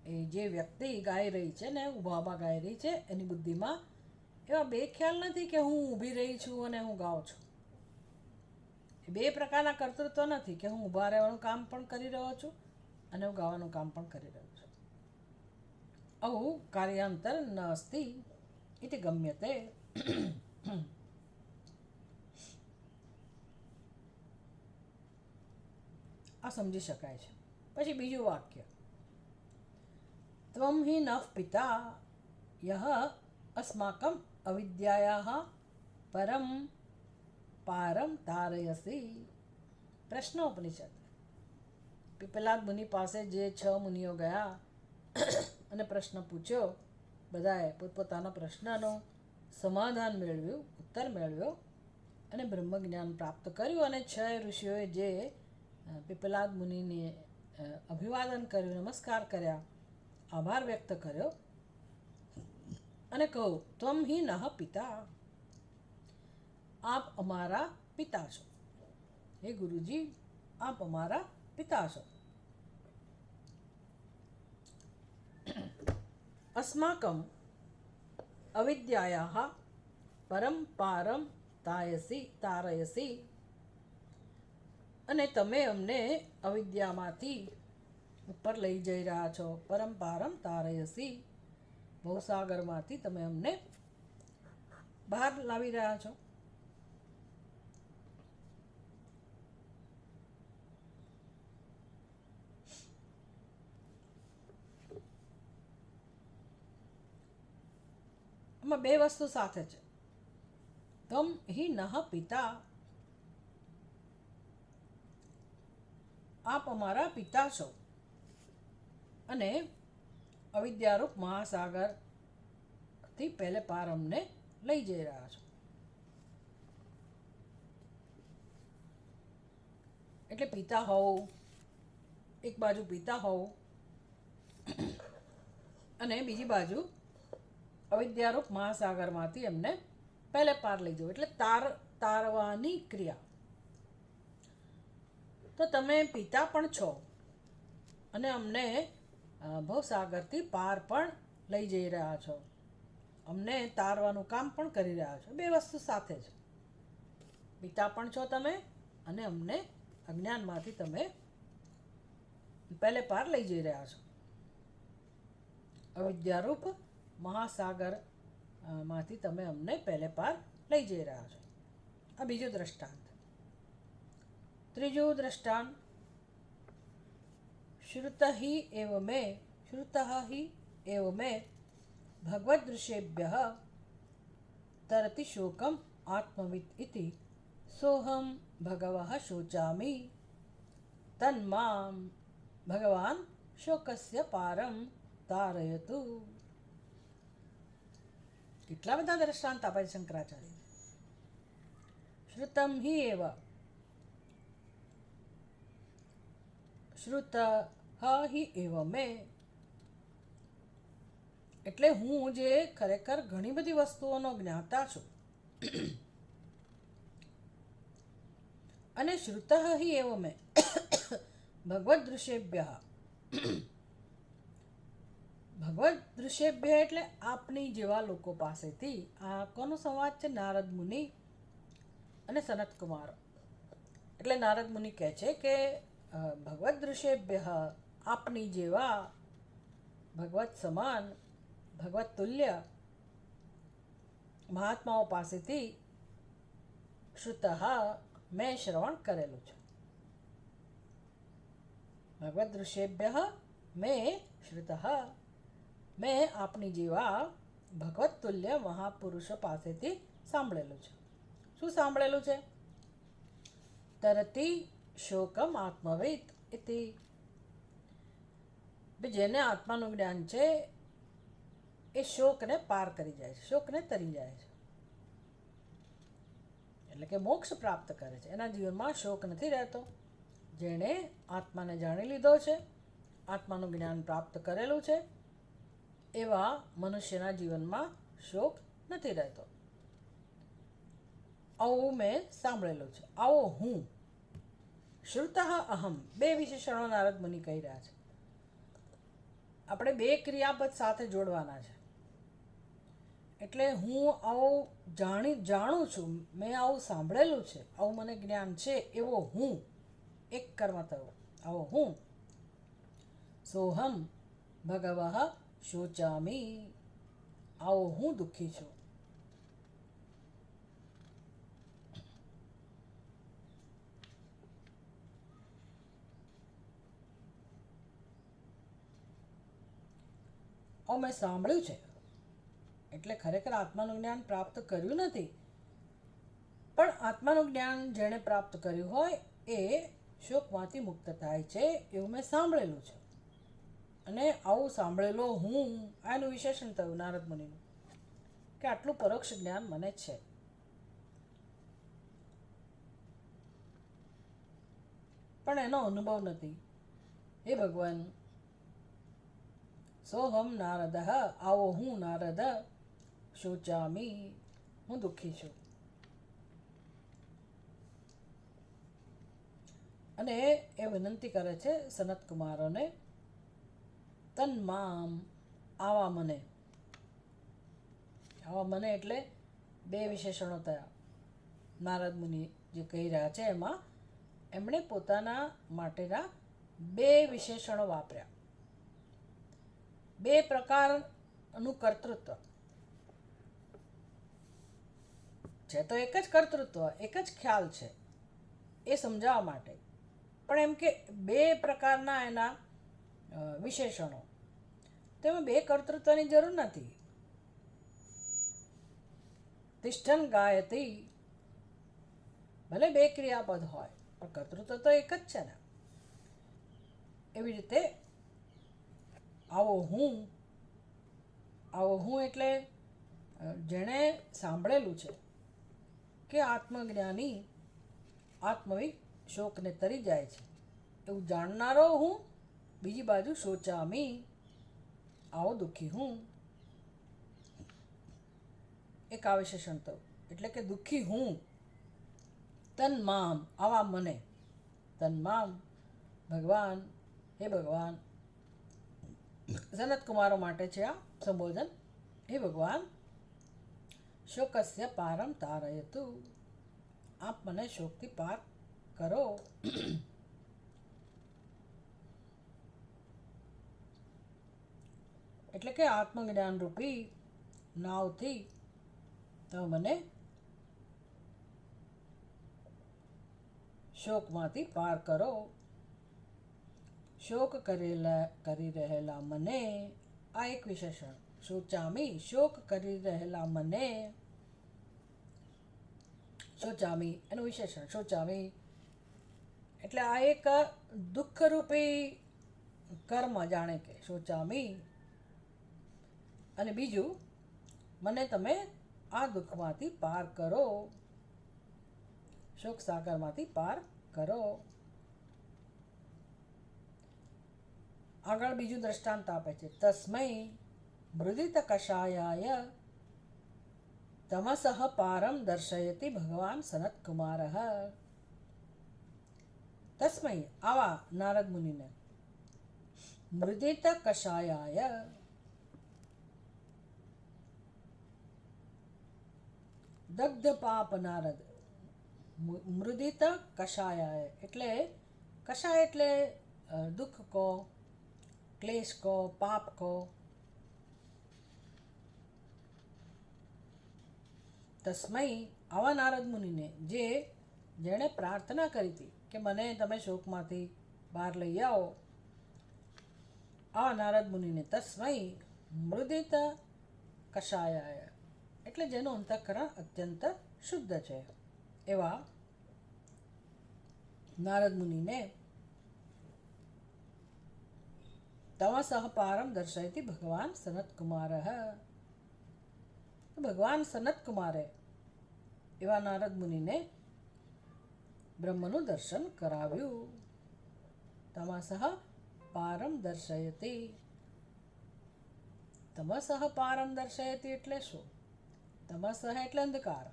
A: એ જે વ્યક્તિ ગાઈ રહી છે ને ઊભા ઊભા ગાઈ રહી છે, એની બુદ્ધિમાં એવા બે ખ્યાલ નથી કે હું ઊભી રહી છું અને હું ગાઉં છું. એ બે પ્રકારના કર્તૃત્વ નથી કે હું ઊભા રહેવાનું કામ પણ કરી રહ્યો છું અને હું ગાવાનું કામ પણ કરી રહ્યો છું. આવું કાર્યાંતર નાસ્તિ ઇતિ ગમ્યતે. આ સમજી શકાય છે. પછી બીજું વાક્ય, ત્વમ હિ નઃ પિતા યહ અસ્માકમ અવિદ્યાયાઃ પરમ પારમ તારયસી. પ્રશ્નોપનિષદ. પીપલાદ મુનિ પાસે જે 6 મુનિઓ ગયા અને પ્રશ્ન પૂછ્યો, બધાએ પોતપોતાના પ્રશ્નનો સમાધાન મેળવ્યું, ઉત્તર મેળવ્યો, અને બ્રહ્મજ્ઞાન પ્રાપ્ત કર્યું. અને 6 ઋષિઓએ જે પીપલાદ મુનિને અભિવાદન કર્યું, નમસ્કાર કર્યા, આભાર વ્યક્ત કર્યો અને કહું, ત્વમ હિ નઃ પિતા, આપ અમારા પિતા છો. હે ગુરુજી, આપ અમારા પિતા છો. અસ્માકમ અવિદ્યાયાઃ પરમ પારમ તારયસી, અને તમે અમને અવિદ્યામાંથી ઉપર લઈ જઈ રહ્યા છો. પરમ પારમ તારયસી, ભવસાગરમાંથી તમે અમને બહાર લાવી રહ્યા છો. આમાં 2 વસ્તુ સાથે છે. તમ હિ નઃ પિતા, આપ અમારા પિતા છો, અને અવિદ્યારૂપ મહાસાગરથી પહેલે પાર અમને લઈ જઈ રહ્યા છો. એટલે પિતા હોવું, એક બાજુ પિતા હોવું અને બીજી બાજુ અવિદ્યારૂપ મહાસાગરમાંથી એમને પહેલે પાર લઈ જવું, એટલે તારવાની ક્રિયા. તો તમે પિતા પણ છો અને અમને ભવસાગરથી પાર પણ લઈ જઈ રહ્યા છો, અમને તારવાનું કામ પણ કરી રહ્યા છો. 2 વસ્તુ સાથે છે. પિતા પણ છો તમે અને અમને અજ્ઞાનમાંથી તમે પહેલે પાર લઈ જઈ રહ્યા છો. અવિદ્યારૂપ મહાસાગર માંથી તમે અમને પહેલે પાર લઈ જઈ રહ્યા છો. આ બીજું દ્રષ્ટાંત. ત્રીજું દ્રષ્ટાંત, શ્રુતઃ હિ એવ મે ભગવદ્દૃશેભ્યઃ તરતિ શોકમ આત્મવિદ ઇતિ સોહમ ભગવઃ શોચામિ તન્મામ ભગવાન શોકસ્ય પારમ તારયતુ. કેટલા બધા દ્રષ્ટાંત આપે છે શંકરાચાર્ય. શ્રુતમ હિ એવ, શ્રુત હિ એવ મે, એટલે હું જે ખરેખર ઘણી બધી વસ્તુઓનો જ્ઞાતા છું. અને શ્રુત હિ એવ મે ભગવદ્દૃશેભ્યઃ, ભગવદ્દૃશેભ્ય એટલે આપની જેવા લોકો પાસેથી. આ કોનો સંવાદ છે? નારદ મુનિ અને સનત કુમાર. એટલે નારદ મુનિ કહે છે કે ભગવદ્દૃશેભ્ય, આપની જેવા, ભગવત સમાન, ભગવત તુલ્ય મહાત્માઓ પાસેથી શ્રુતઃ, મેં શ્રવણ કરેલું છે. ભગવદ્દૃશેભ્ય મેં શ્રુતઃ, મેં આપની જેવા ભગવત તુલ્ય મહાપુરુષો પાસેથી સાંભળેલું છે. શું સાંભળેલું છે? તરતિ શોકમ આત્મવિદ ઇતિ, જેને આત્માનું જ્ઞાન છે એ શોકને પાર કરી જાય છે, શોકને તરી જાય છે, એટલે કે મોક્ષ પ્રાપ્ત કરે છે. એના જીવનમાં શોક નથી રહેતો. જેણે આત્માને જાણી લીધો છે, આત્માનું જ્ઞાન પ્રાપ્ત કરેલું છે, એવા મનુષ્યના જીવનમાં શોક નથી રહેતો. આવું મેં સાંભળેલું છે. આવો હું. શ્રુતઃ અહમ, 2 વિશેષણો નારદ મુનિ કહી રહ્યા છે. આપણે 2 ક્રિયાપદ સાથે જોડવાના છે. એટલે હું આવું જાણું છું, મેં આવું સાંભળેલું છે, આવું મને જ્ઞાન છે, એવો હું, એક કર્મ થયો, આવો હું. સોહમ ભગવઃ શોચામિ, આવો હું દુઃખી છું. આવું મેં સાંભળ્યું છે. એટલે ખરેખર આત્માનું જ્ઞાન પ્રાપ્ત કર્યું નથી, પણ આત્માનું જ્ઞાન જેણે પ્રાપ્ત કર્યું હોય એ શોકમાંથી મુક્ત થાય છે, એવું મેં સાંભળેલું છે. અને આવું સાંભળેલો હું, આનું વિશેષણ થયું નારદ મુનિનું, કે આટલું પરોક્ષ જ્ઞાન મને છે. પણ એનો અનુભવ નથી. હે ભગવાન, સોહમ નારદ, આવો હું નારદ, શોચામી, હું દુઃખી છું. અને એ વિનંતી કરે છે સનત કુમારોને, તન મામ, આવા મને. આવા મને એટલે બે વિશેષણો થયા. નારદ મુનિ જે કહી રહ્યા છે એમાં એમણે પોતાના માટેના બે વિશેષણો વાપર્યા. બે પ્રકારનું કર્તૃત્વ છે, તો એક જ કર્તૃત્વ, એક જ ખ્યાલ છે એ સમજાવવા માટે. પણ એમ કે બે પ્રકારના એના વિશેષણો, તેમાં બે કર્તૃત્વની જરૂર નથી. તિષ્ઠન ગાયતી, ભલે બે ક્રિયાપદ હોય પણ કર્તૃત્વ તો એક જ છે ને. એવી રીતે આવો હું, આવો હું એટલે જેણે સાંભળેલું છે કે આત્મજ્ઞાની આત્મવિદ શોકને તરી જાય છે, એવું જાણનારો હું. બીજી બાજુ શોચામી, આવો દુઃખી હું. એક આ વિશેષણ થયું, એટલે કે દુઃખી હું. તન મામ, આવા મને. તન મામ, ભગવાન, હે ભગવાન. સનત કુમારો માટે છે આ સંબોધન. હે ભગવાન, શોકસ્ય પારમ તારયતુ, આપ મને શોકથી પાર કરો. એટલે કે આત્મજ્ઞાન રૂપી નાવથી તમે મને શોકમાંથી પાર કરો. શોક કરી રહેલા મને, આ એક વિશેષણ. શોચામી, શોક કરી રહેલા મને. શોચામી એનું વિશેષણ. શોચામી એટલે આ એક દુઃખરૂપી કર્મ, જાણે કે શોચામી. અને બીજું, મને તમે આ દુઃખમાંથી પાર કરો, શોક સાગરમાંથી પાર કરો. આગળ બીજું દ્રષ્ટાંત આપે છે. તસ્મૈ મૃદિત કષાયાય તમસઃ પારમ દર્શયતિ ભગવાન સનત કુમાર. તસ્મૈ, આવા નારદ મુનિને. મૃદિત કષાયાય, દગ્ધ પાપ નારદ. મૃદિત કષાયાય એટલે, કષાય એટલે દુઃખ કો, ક્લેશ કો, પાપ કો. તસ્મૈ, આવા નારદ મુનિને, જેણે પ્રાર્થના કરી હતી કે મને તમે શોકમાંથી બહાર લઈ આવો. આવા નારદ મુનિને. તસ્મૈ મૃદિત કષાયાય એટલે જેનું અંતઃકરણ અત્યંત શુદ્ધ છે એવા નારદ મુનિને તમસઃ પારમ દર્શયતિ ભગવાન સનત કુમાર. ભગવાન સનત કુમારે એવા નારદ મુનિને બ્રહ્મનું દર્શન કરાવ્યું. તમસઃ પારમ દર્શયતિ. તમસઃ પારમ દર્શયતિ એટલે શું? તમસઃ એટલે અંધકાર.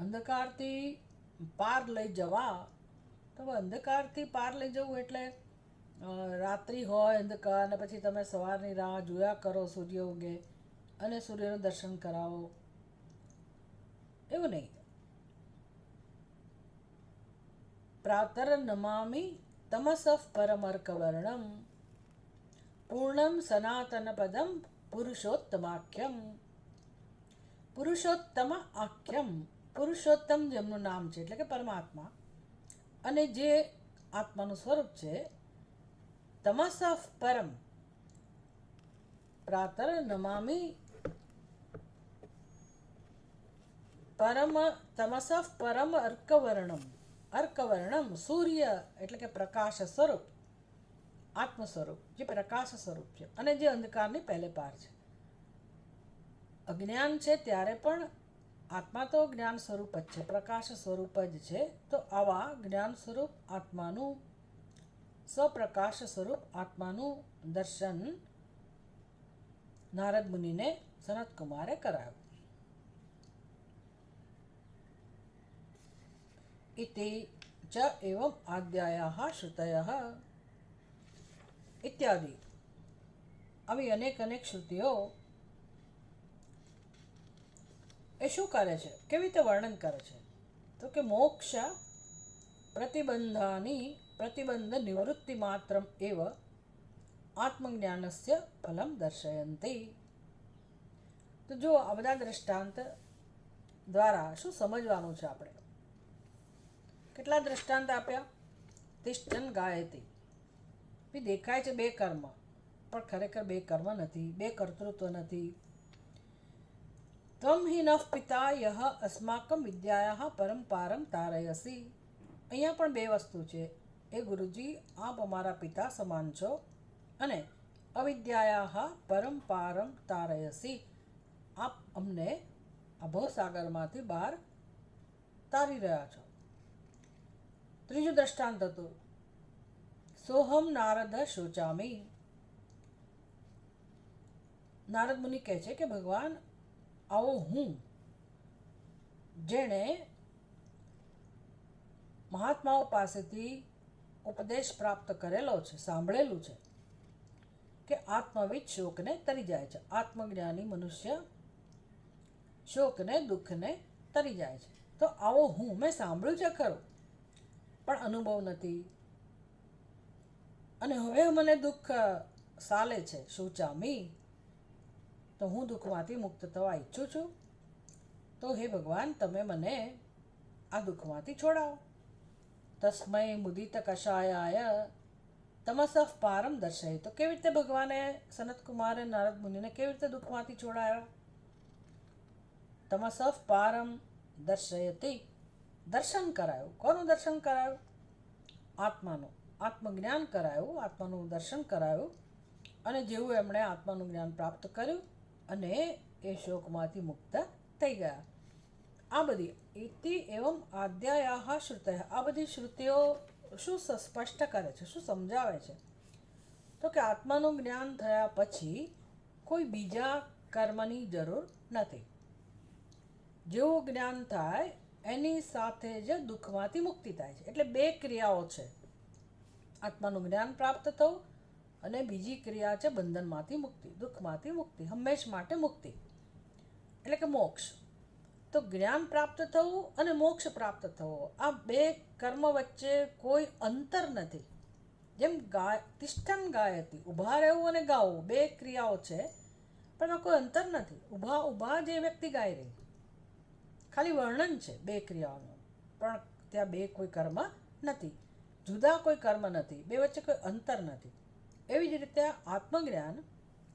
A: અંધકારથી પાર લઈ જવા. તો અંધકારથી પાર લઈ જવું એટલે રાત્રિ હોય અંધકાર, અને પછી તમે સવારની રાહ જોયા કરો સૂર્ય ઉગે અને સૂર્યનું દર્શન કરાવો, એવું નહીં. પ્રાતર નમામિ તમસઃ પરમર્કવર્ણમ પૂર્ણમ સનાતન પદમ પુરુષોત્તમાખ્યમ. પુરુષોત્તમ આખ્યમ, પુરુષોત્તમ જેમનું નામ છે એટલે કે પરમાત્મા, અને જે આત્માનું સ્વરૂપ છે તમસઃ પરમ. પ્રાતર નમામિ પરમ, તમસઃ પરમ અર્કવર્ણમ. અર્કવર્ણમ સૂર્ય એટલે કે પ્રકાશ સ્વરૂપ, આત્મ સ્વરૂપ, જે પ્રકાશ સ્વરૂપ છે અને જે અંધકારની પહેલે પાર છે. અજ્ઞાન છે ત્યારે પણ આત્મા તો જ્ઞાન સ્વરૂપ જ છે, પ્રકાશ સ્વરૂપ જ છે. તો આવા જ્ઞાન સ્વરૂપ આત્માનું, સ્વપ્રકાશ સ્વરૂપ આત્માનું દર્શન નારદ મુનિને સનત કુમારે કરાવ્યું. इति च एवं आद्यायाः श्रुतयः इत्यादि. આવી અનેક શ્રુતિઓ એ શું કરે છે, કેવી રીતે વર્ણન કરે છે? તો કે મોક્ષ પ્રતિબંધ નિવૃત્તિ માત્રમ એવ આત્મજ્ઞાનસ્ય ફલમ દર્શયંતી. તો જો આ બધા દ્રષ્ટાંત દ્વારા શું સમજવાનું છે આપણે? કેટલા દ્રષ્ટાંત આપ્યા? તિષ્ઠન ગાયતી. દેખાય છે બે કર્મ, પણ ખરેખર બે કર્મ નથી, બે કર્તૃત્વ નથી. ત્વમ હિ નઃ પિતા યહ અસ્માકં વિદ્યાયાઃ પરંપારમ તારયસી. અહીંયા પણ બે વસ્તુ છે. એ ગુરુજી, આપ અમારા પિતા સમાન છો અને અવિદ્યાયાઃ પરંપારમ તારયસી, આપ અમને અભવસાગરમાંથી બહાર તારી રહ્યા છો. ત્રીજું દ્રષ્ટાંત હતું સોહમ નારદ શોચામી. નારદ મુનિ કહે છે કે ભગવાન, આવો હું, જેણે મહાત્માઓ પાસેથી ઉપદેશ પ્રાપ્ત કરેલો છે, સાંભળેલું છે કે આત્મવિદ શોકને તરી જાય છે. આત્મજ્ઞાની મનુષ્ય શોકને, દુઃખને તરી જાય છે. તો આવો હું, મેં સાંભળ્યું છે ખરું, પણ અનુભવ નથી, અને હવે મને દુઃખ સાલે છે. શોચામી, તો હું દુઃખમાંથી મુક્ત થવા ઈચ્છું છું. તો હે ભગવાન, તમે મને આ દુઃખમાંથી છોડાવો. તસ્મૈ મુદિત કષાયાય તમસઃ પારમ દર્શય. તો કેવી રીતે ભગવાને સનત કુમારે નારદ મુનિને કેવી રીતે દુઃખમાંથી છોડાયા? તમસઃ પારમ દર્શયતી, દર્શન કરાયું. કોનું દર્શન કરાયું? આત્માનું. આત્મજ્ઞાન કરાયું, આત્માનું દર્શન કરાયું. અને જેવું એમણે આત્માનું જ્ઞાન પ્રાપ્ત કર્યું અને એ શોકમાંથી મુક્ત થઈ ગયા. આ બધી ઇતિ એવમ આદ્યાયાઃ શ્રુતયઃ, આ બધી શ્રુતિઓ શું સ્પષ્ટ કરે છે, શું સમજાવે છે? તો કે આત્માનું જ્ઞાન થયા પછી કોઈ બીજા કર્મની જરૂર નથી. જેવું જ્ઞાન થાય એની સાથે જ દુઃખમાંથી મુક્તિ થાય છે. એટલે બે ક્રિયાઓ છે, આત્માનું જ્ઞાન પ્રાપ્ત થવું અને બીજી ક્રિયા છે બંધનમાંથી મુક્તિ, દુઃખમાંથી મુક્તિ, હંમેશ માટે મુક્તિ, એટલે કે મોક્ષ. તો જ્ઞાન પ્રાપ્ત થવું અને મોક્ષ પ્રાપ્ત થવો, આ બે કર્મ વચ્ચે કોઈ અંતર નથી. જેમ તિષ્ઠન ગાયતી, ઊભા રહેવું અને ગાવું, બે ક્રિયાઓ છે, પણ એમાં કોઈ અંતર નથી. ઊભા જે વ્યક્તિ ગાઈ રહી, ખાલી વર્ણન છે બે ક્રિયાઓનું, પણ ત્યાં બે કોઈ કર્મ નથી, જુદા કોઈ કર્મ નથી, બે વચ્ચે કોઈ અંતર નથી. એવી જ રીતે આત્મજ્ઞાન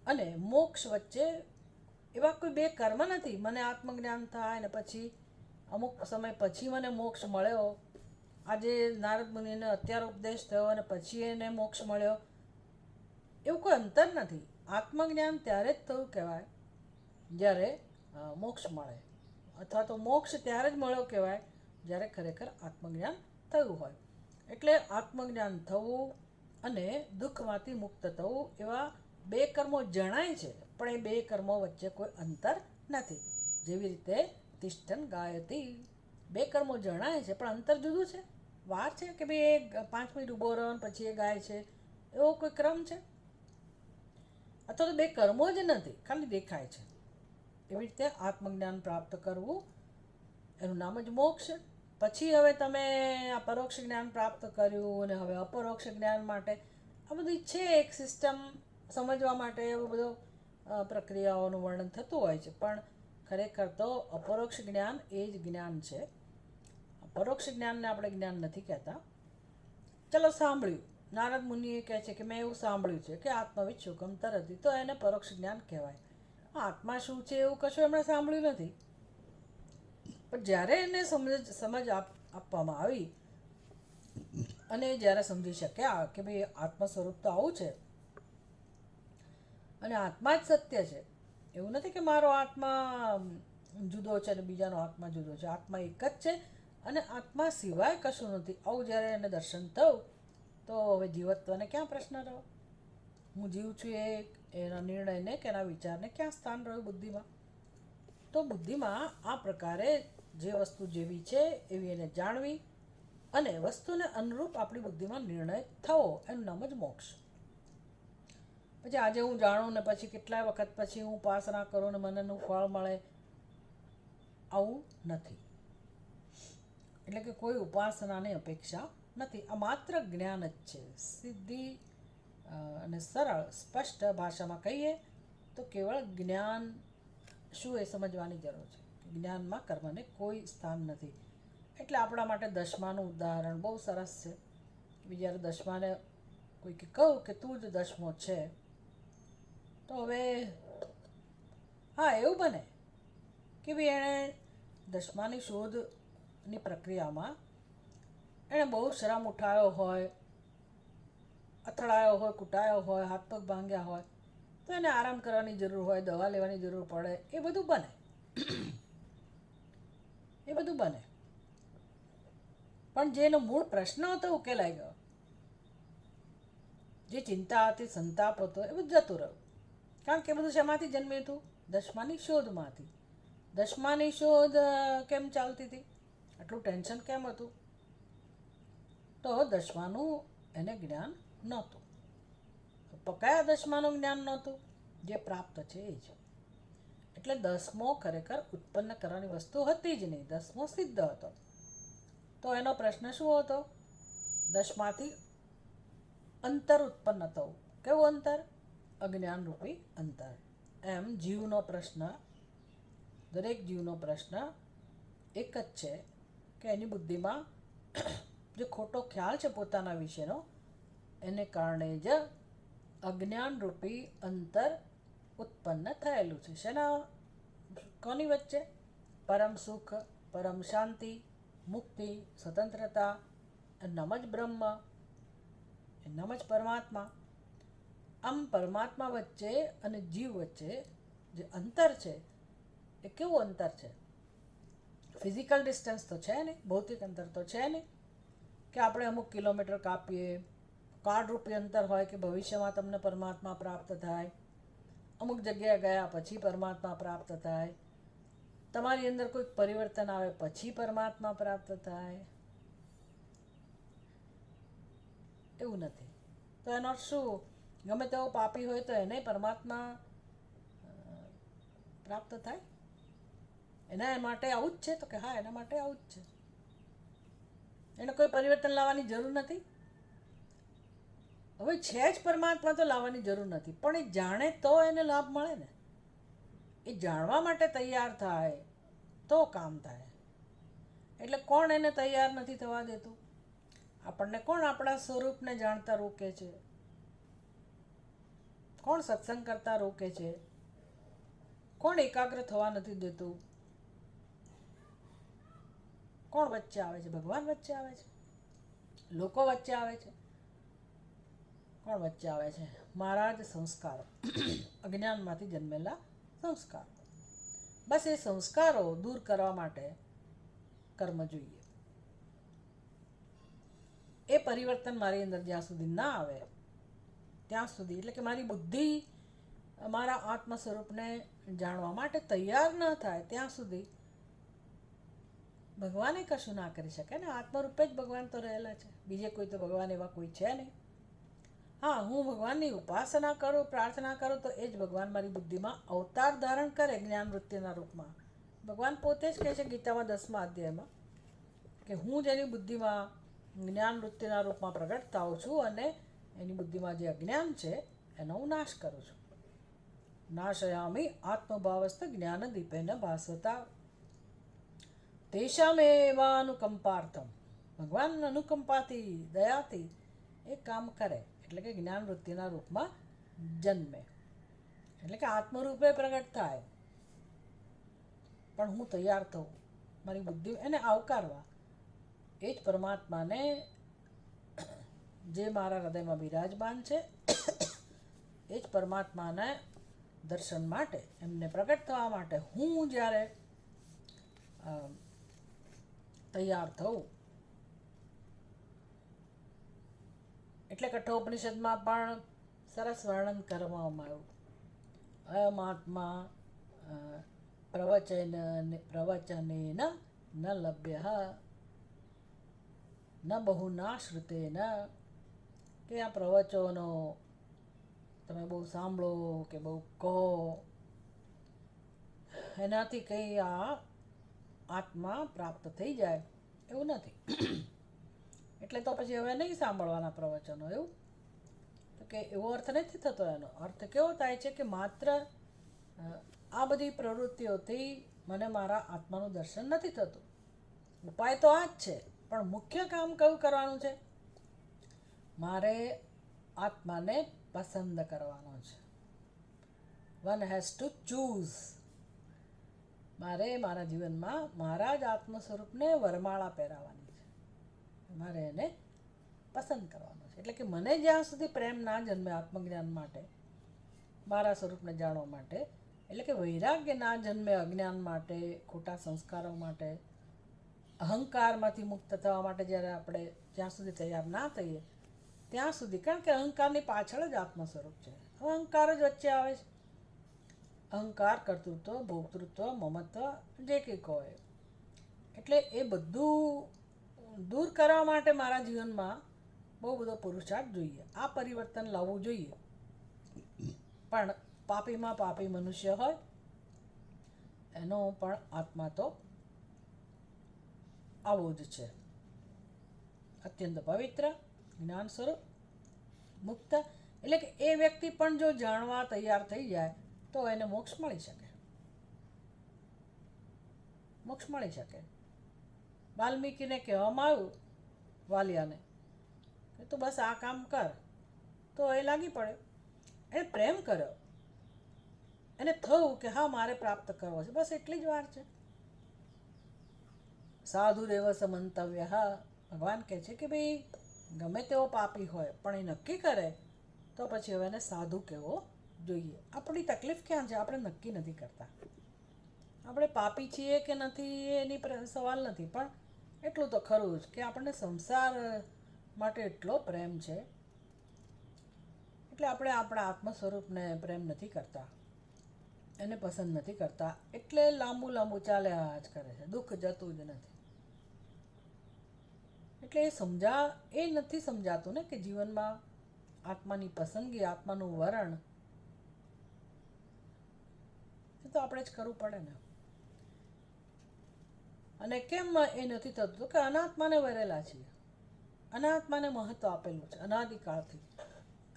A: અને મોક્ષ વચ્ચે એવા કોઈ બે કર્મ નથી. મને આત્મજ્ઞાન થાય ને પછી અમુક સમય પછી મને મોક્ષ મળ્યો, આજે નારદ મુનિને અત્યારે ઉપદેશ થયો અને પછી એને મોક્ષ મળ્યો, એવું કોઈ અંતર નથી. આત્મજ્ઞાન ત્યારે જ થયું કહેવાય જ્યારે મોક્ષ મળે, અથવા તો મોક્ષ ત્યારે જ મળ્યો કહેવાય જ્યારે ખરેખર આત્મજ્ઞાન થયું હોય. એટલે આત્મજ્ઞાન થવું અને દુઃખમાંથી મુક્ત થવું એવા બે કર્મો જણાય છે, પણ એ બે કર્મો વચ્ચે કોઈ અંતર નથી. જેવી રીતે તિષ્ઠન ગાયતી, બે કર્મો જણાય છે પણ અંતર જુદું છે. વાર છે કે ભાઈ એ 5 મિનિટ ઊભો રહ્યો ને પછી એ ગાય છે, એવો કોઈ ક્રમ છે? અથવા તો બે કર્મો જ નથી, ખાલી દેખાય છે. એવી રીતે આત્મજ્ઞાન પ્રાપ્ત કરવું એનું નામ જ મોક્ષ. પછી હવે તમે આ પરોક્ષ જ્ઞાન પ્રાપ્ત કર્યું અને હવે અપરોક્ષ જ્ઞાન માટે આ બધું છે એક સિસ્ટમ સમજવા માટે, એવું બધું પ્રક્રિયાઓનું વર્ણન થતું હોય છે. પણ ખરેખર તો અપરોક્ષ જ્ઞાન એ જ જ્ઞાન છે. પરોક્ષ જ્ઞાનને આપણે જ્ઞાન નથી કહેતા. ચલો સાંભળ્યું, નારદ મુનિએ કહે છે કે મેં એવું સાંભળ્યું છે કે આત્મવિદ શુકમ તરતી, તો એને પરોક્ષ જ્ઞાન કહેવાય. આત્મા શું છે એવું કશું એમણે સાંભળ્યું નથી, પણ જ્યારે એને સમજ આપવામાં આવી અને જ્યારે સમજી શક્યા કે ભાઈ આત્મ સ્વરૂપ તો આવું છે અને આત્મા જ સત્ય છે, એવું નથી કે મારો આત્મા જુદો છે અને બીજાનો આત્મા જુદો છે. આત્મા એક જ છે અને આત્મા સિવાય કશું નથી. આવું જ્યારે એને દર્શન થયું તો હવે જીવત્વને ક્યાં પ્રશ્ન રહ્યો? હું જીવ છું એના નિર્ણયને કે એના વિચારને ક્યાં સ્થાન રહ્યું બુદ્ધિમાં? તો બુદ્ધિમાં આ પ્રકારે જે વસ્તુ જેવી છે એવી એને જાણવી અને વસ્તુને અનુરૂપ આપણી બુદ્ધિમાં નિર્ણય થવો, એનું નામ જ મોક્ષ. પછી આજે હું જાણું ને પછી કેટલાય વખત પછી હું ઉપાસના કરું ને મને એનું ફળ મળે, આવું નથી. એટલે કે કોઈ ઉપાસનાની અપેક્ષા નથી. આ માત્ર જ્ઞાન જ છે. સીધી અને સરળ સ્પષ્ટ ભાષામાં કહીએ તો કેવળ જ્ઞાન શું એ સમજવાની જરૂર છે. જ્ઞાનમાં કર્મને કોઈ સ્થાન નથી. એટલે આપણા માટે દશમાનું ઉદાહરણ બહુ સરસ છે. જ્યારે દશમાને કોઈકે કહું કે તું જ દશમો છે, તો હવે હા એવું બને કે ભાઈ એણે દશમાની શોધની પ્રક્રિયામાં એણે બહુ શ્રમ ઉઠાવ્યો હોય, અથડાયો હોય, કૂટાયો હોય, હાથ પગ ભાંગ્યા હોય, તો એને આરામ કરવાની જરૂર હોય, દવા લેવાની જરૂર પડે. એ બધું બને, એ બધું બને. પણ જેનો મૂળ પ્રશ્ન હતો ઉકેલાઈ ગયો, જે ચિંતા હતી, સંતાપ હતો, એ બધું જતું રહ્યું. કારણ કે એ બધું શેમાંથી જન્મ્યું હતું? દશમાની શોધમાંથી. દશમાની શોધ કેમ ચાલતી હતી? આટલું ટેન્શન કેમ હતું? તો દશમાનું એને જ્ઞાન નહોતું. કયા દશમાનું જ્ઞાન નહોતું? જે પ્રાપ્ત છે એ જ. એટલે દસમો ખરેખર ઉત્પન્ન કરવાની વસ્તુ હતી જ નહીં, દસમો સિદ્ધ હતો. તો એનો પ્રશ્ન શું હતો? દશમાંથી અંતર ઉત્પન્ન થવું. કેવું અંતર? અજ્ઞાનરૂપી અંતર. એમ જીવનો પ્રશ્ન, દરેક જીવનો પ્રશ્ન એક જ છે કે એની બુદ્ધિમાં જે ખોટો ખ્યાલ છે પોતાના વિશેનો, એને કારણે જ અજ્ઞાનરૂપી અંતર ઉત્પન્ન થયેલું છે. શેના કોની વચ્ચે? પરમ સુખ, પરમ શાંતિ, મુક્તિ, સ્વતંત્રતા, એનામ જ બ્રહ્મ, એનામ જ પરમાત્મા. આમ પરમાત્મા વચ્ચે અને જીવ વચ્ચે જે અંતર છે એ કેવું અંતર છે? ફિઝિકલ ડિસ્ટન્સ તો છે નહીં, ભૌતિક અંતર તો છે નહીં કે આપણે અમુક કિલોમીટર કાપીએ. કાળરૂપી અંતર હોય કે ભવિષ્યમાં તમને પરમાત્મા પ્રાપ્ત થાય, અમુક જગ્યાએ ગયા પછી પરમાત્મા પ્રાપ્ત થાય, તમારી અંદર કોઈક પરિવર્તન આવે પછી પરમાત્મા પ્રાપ્ત થાય. એવું નથી. તો એનો અર્થ શું? ગમે તેવો પાપી હોય તો એને પરમાત્મા પ્રાપ્ત થાય? એના માટે આવું જ છે? તો કે હા, એના માટે આવું જ છે. એને કોઈ પરિવર્તન લાવવાની જરૂર નથી. હવે છે જ પરમાત્મા તો લાવવાની જરૂર નથી, પણ એ જાણે તો એને લાભ મળે ને. એ જાણવા માટે તૈયાર થાય તો કામ થાય. એટલે કોણ એને તૈયાર નથી થવા દેતું? આપણને કોણ આપણા સ્વરૂપને જાણતા રોકે છે? કોણ સત્સંગ કરતા રોકે છે? કોણ એકાગ્ર થવા નથી દેતું? કોણ વચ્ચે આવે છે? ભગવાન વચ્ચે આવે છે? લોકો વચ્ચે આવે છે? કોણ વચ્ચે આવે છે? મારા જ સંસ્કારો, અજ્ઞાનમાંથી જન્મેલા સંસ્કારો. બસ એ સંસ્કારો દૂર કરવા માટે કર્મ જોઈએ. એ પરિવર્તન મારી અંદર જ્યાં સુધી ના આવે ત્યાં સુધી, એટલે કે મારી બુદ્ધિ મારા આત્મ સ્વરૂપને જાણવા માટે તૈયાર ન થાય ત્યાં સુધી ભગવાને કશું ના કરી શકે ને. આત્મરૂપે જ ભગવાન તો રહેલા છે. બીજે કોઈ તો ભગવાન એવા કોઈ છે નહીં. હા, હું ભગવાનની ઉપાસના કરું, પ્રાર્થના કરું તો એ જ ભગવાન મારી બુદ્ધિમાં અવતાર ધારણ કરે જ્ઞાન વૃત્તિના રૂપમાં. ભગવાન પોતે જ કહે છે ગીતામાં 10મા અધ્યાયમાં કે હું જેની બુદ્ધિમાં જ્ઞાન વૃત્તિના રૂપમાં પ્રગટ થાઉં છું અને એની બુદ્ધિમાં જે અજ્ઞાન છે એનો હું નાશ કરું છું. નાશયામિ આત્મભાવસ્થ જ્ઞાન દીપેન ભાસ્વતા તેષામેવાનુકંપાર્થમ. ભગવાન અનુકંપાથી, દયાથી એ કામ કરે. એટલે કે જ્ઞાન વૃત્તિના રૂપમાં જન્મે, એટલે કે આત્મરૂપે પ્રગટ થાય. પણ હું તૈયાર થઉં, મારી બુદ્ધિ એને આવકારવા. એ જ પરમાત્માને જે મારા હૃદયમાં બિરાજમાન છે એ જ પરમાત્માને દર્શન માટે, એમને પ્રગટ થવા માટે હું જ્યારે અ, તૈયાર થવું. એટલે કઠોપનિષદમાં પણ સરસ વર્ણન કરવામાં આવ્યું. અયમાત્મા પ્રવચનેન ન લભ્ય ન બહુના શ્રુતેન, કે આ પ્રવચનો તમે બહુ સાંભળો કે બહુ કહો એનાથી કંઈ આ આત્મા પ્રાપ્ત થઈ જાય એવું નથી. એટલે તો પછી હવે નહીં સાંભળવાના પ્રવચનો, એવું તો કે એવો અર્થ નથી થતો. એનો અર્થ કેવો થાય છે કે માત્ર આ બધી પ્રવૃત્તિઓથી મને મારા આત્માનું દર્શન નથી થતું. ઉપાય તો આ જ છે, પણ મુખ્ય કામ કયું કરવાનું છે? મારે આત્માને પસંદ કરવાનો છે. One has to choose. મારે મારા જીવનમાં મારા જ આત્મ સ્વરૂપને વરમાળા પહેરાવવાની છે. મારે એને પસંદ કરવાનો છે. એટલે કે મને જ્યાં સુધી પ્રેમ ના જન્મે આત્મજ્ઞાન માટે, મારા સ્વરૂપને જાણવા માટે, એટલે કે વૈરાગ્ય ના જન્મે અજ્ઞાન માટે, ખોટા સંસ્કારો માટે, અહંકારમાંથી મુક્ત થવા માટે જ્યારે આપણે જ્યાં સુધી તૈયાર ના થઈએ ત્યાં સુધી, કારણ કે અહંકારની પાછળ જ આત્મ સ્વરૂપ છે. અહંકાર જ વચ્ચે આવે છે. અહંકાર, કર્તૃત્વ, ભોક્તૃત્વ, મમત્વ, જે કંઈક હોય. એટલે એ બધું દૂર કરવા માટે મારા જીવનમાં બહુ બધો પુરુષાર્થ જોઈએ. આ પરિવર્તન લાવવું જોઈએ. પણ પાપીમાં પાપી મનુષ્ય હોય એનો પણ આત્મા તો આવો જ છે. અત્યંત પવિત્ર, જ્ઞાન સ્વરૂપ, મુક્ત. એટલે કે એ વ્યક્તિ પણ જો જાણવા તૈયાર થઈ જાય તો એને મોક્ષ મળી શકે. મોક્ષ મળી શકે. વાલ્મીકીને કહેવામાં આવ્યું, વાલિયાને, કે તું બસ આ કામ કર, તો એ લાગી પડ્યો. એને પ્રેમ કર્યો. એને થયું કે હા મારે પ્રાપ્ત કરવો છે, બસ એટલી જ વાર છે. સાધુરેવ સમંતવ્ય. ભગવાન કહે છે કે ભાઈ ગમે તેવો પાપી હોય પણ એ નક્કી કરે તો પછી હવે એને સાધુ કહેવો જોઈએ. આપણી તકલીફ ક્યાં છે? આપણે નક્કી નથી કરતા. આપણે પાપી છીએ કે નથી એની સવાલ નથી, પણ એટલું તો ખરું જ કે આપણને સંસાર માટે એટલો પ્રેમ છે એટલે આપણે આપણા આત્મ સ્વરૂપને પ્રેમ નથી કરતા, એને પસંદ નથી કરતા. એટલે લાંબુ લાંબુ ચાલ્યા જ કરે છે, દુઃખ જતું જ નથી. એટલે એ નથી સમજાતું ને કે જીવનમાં આત્માની પસંદગી, આત્માનું વરણ એ તો આપણે જ કરવું પડે ને. અને કેમ એ નથી થતું? કે અનાત્માને વરેલા છીએ. અનાત્માને મહત્વ આપેલું છે અનાદિકાળથી.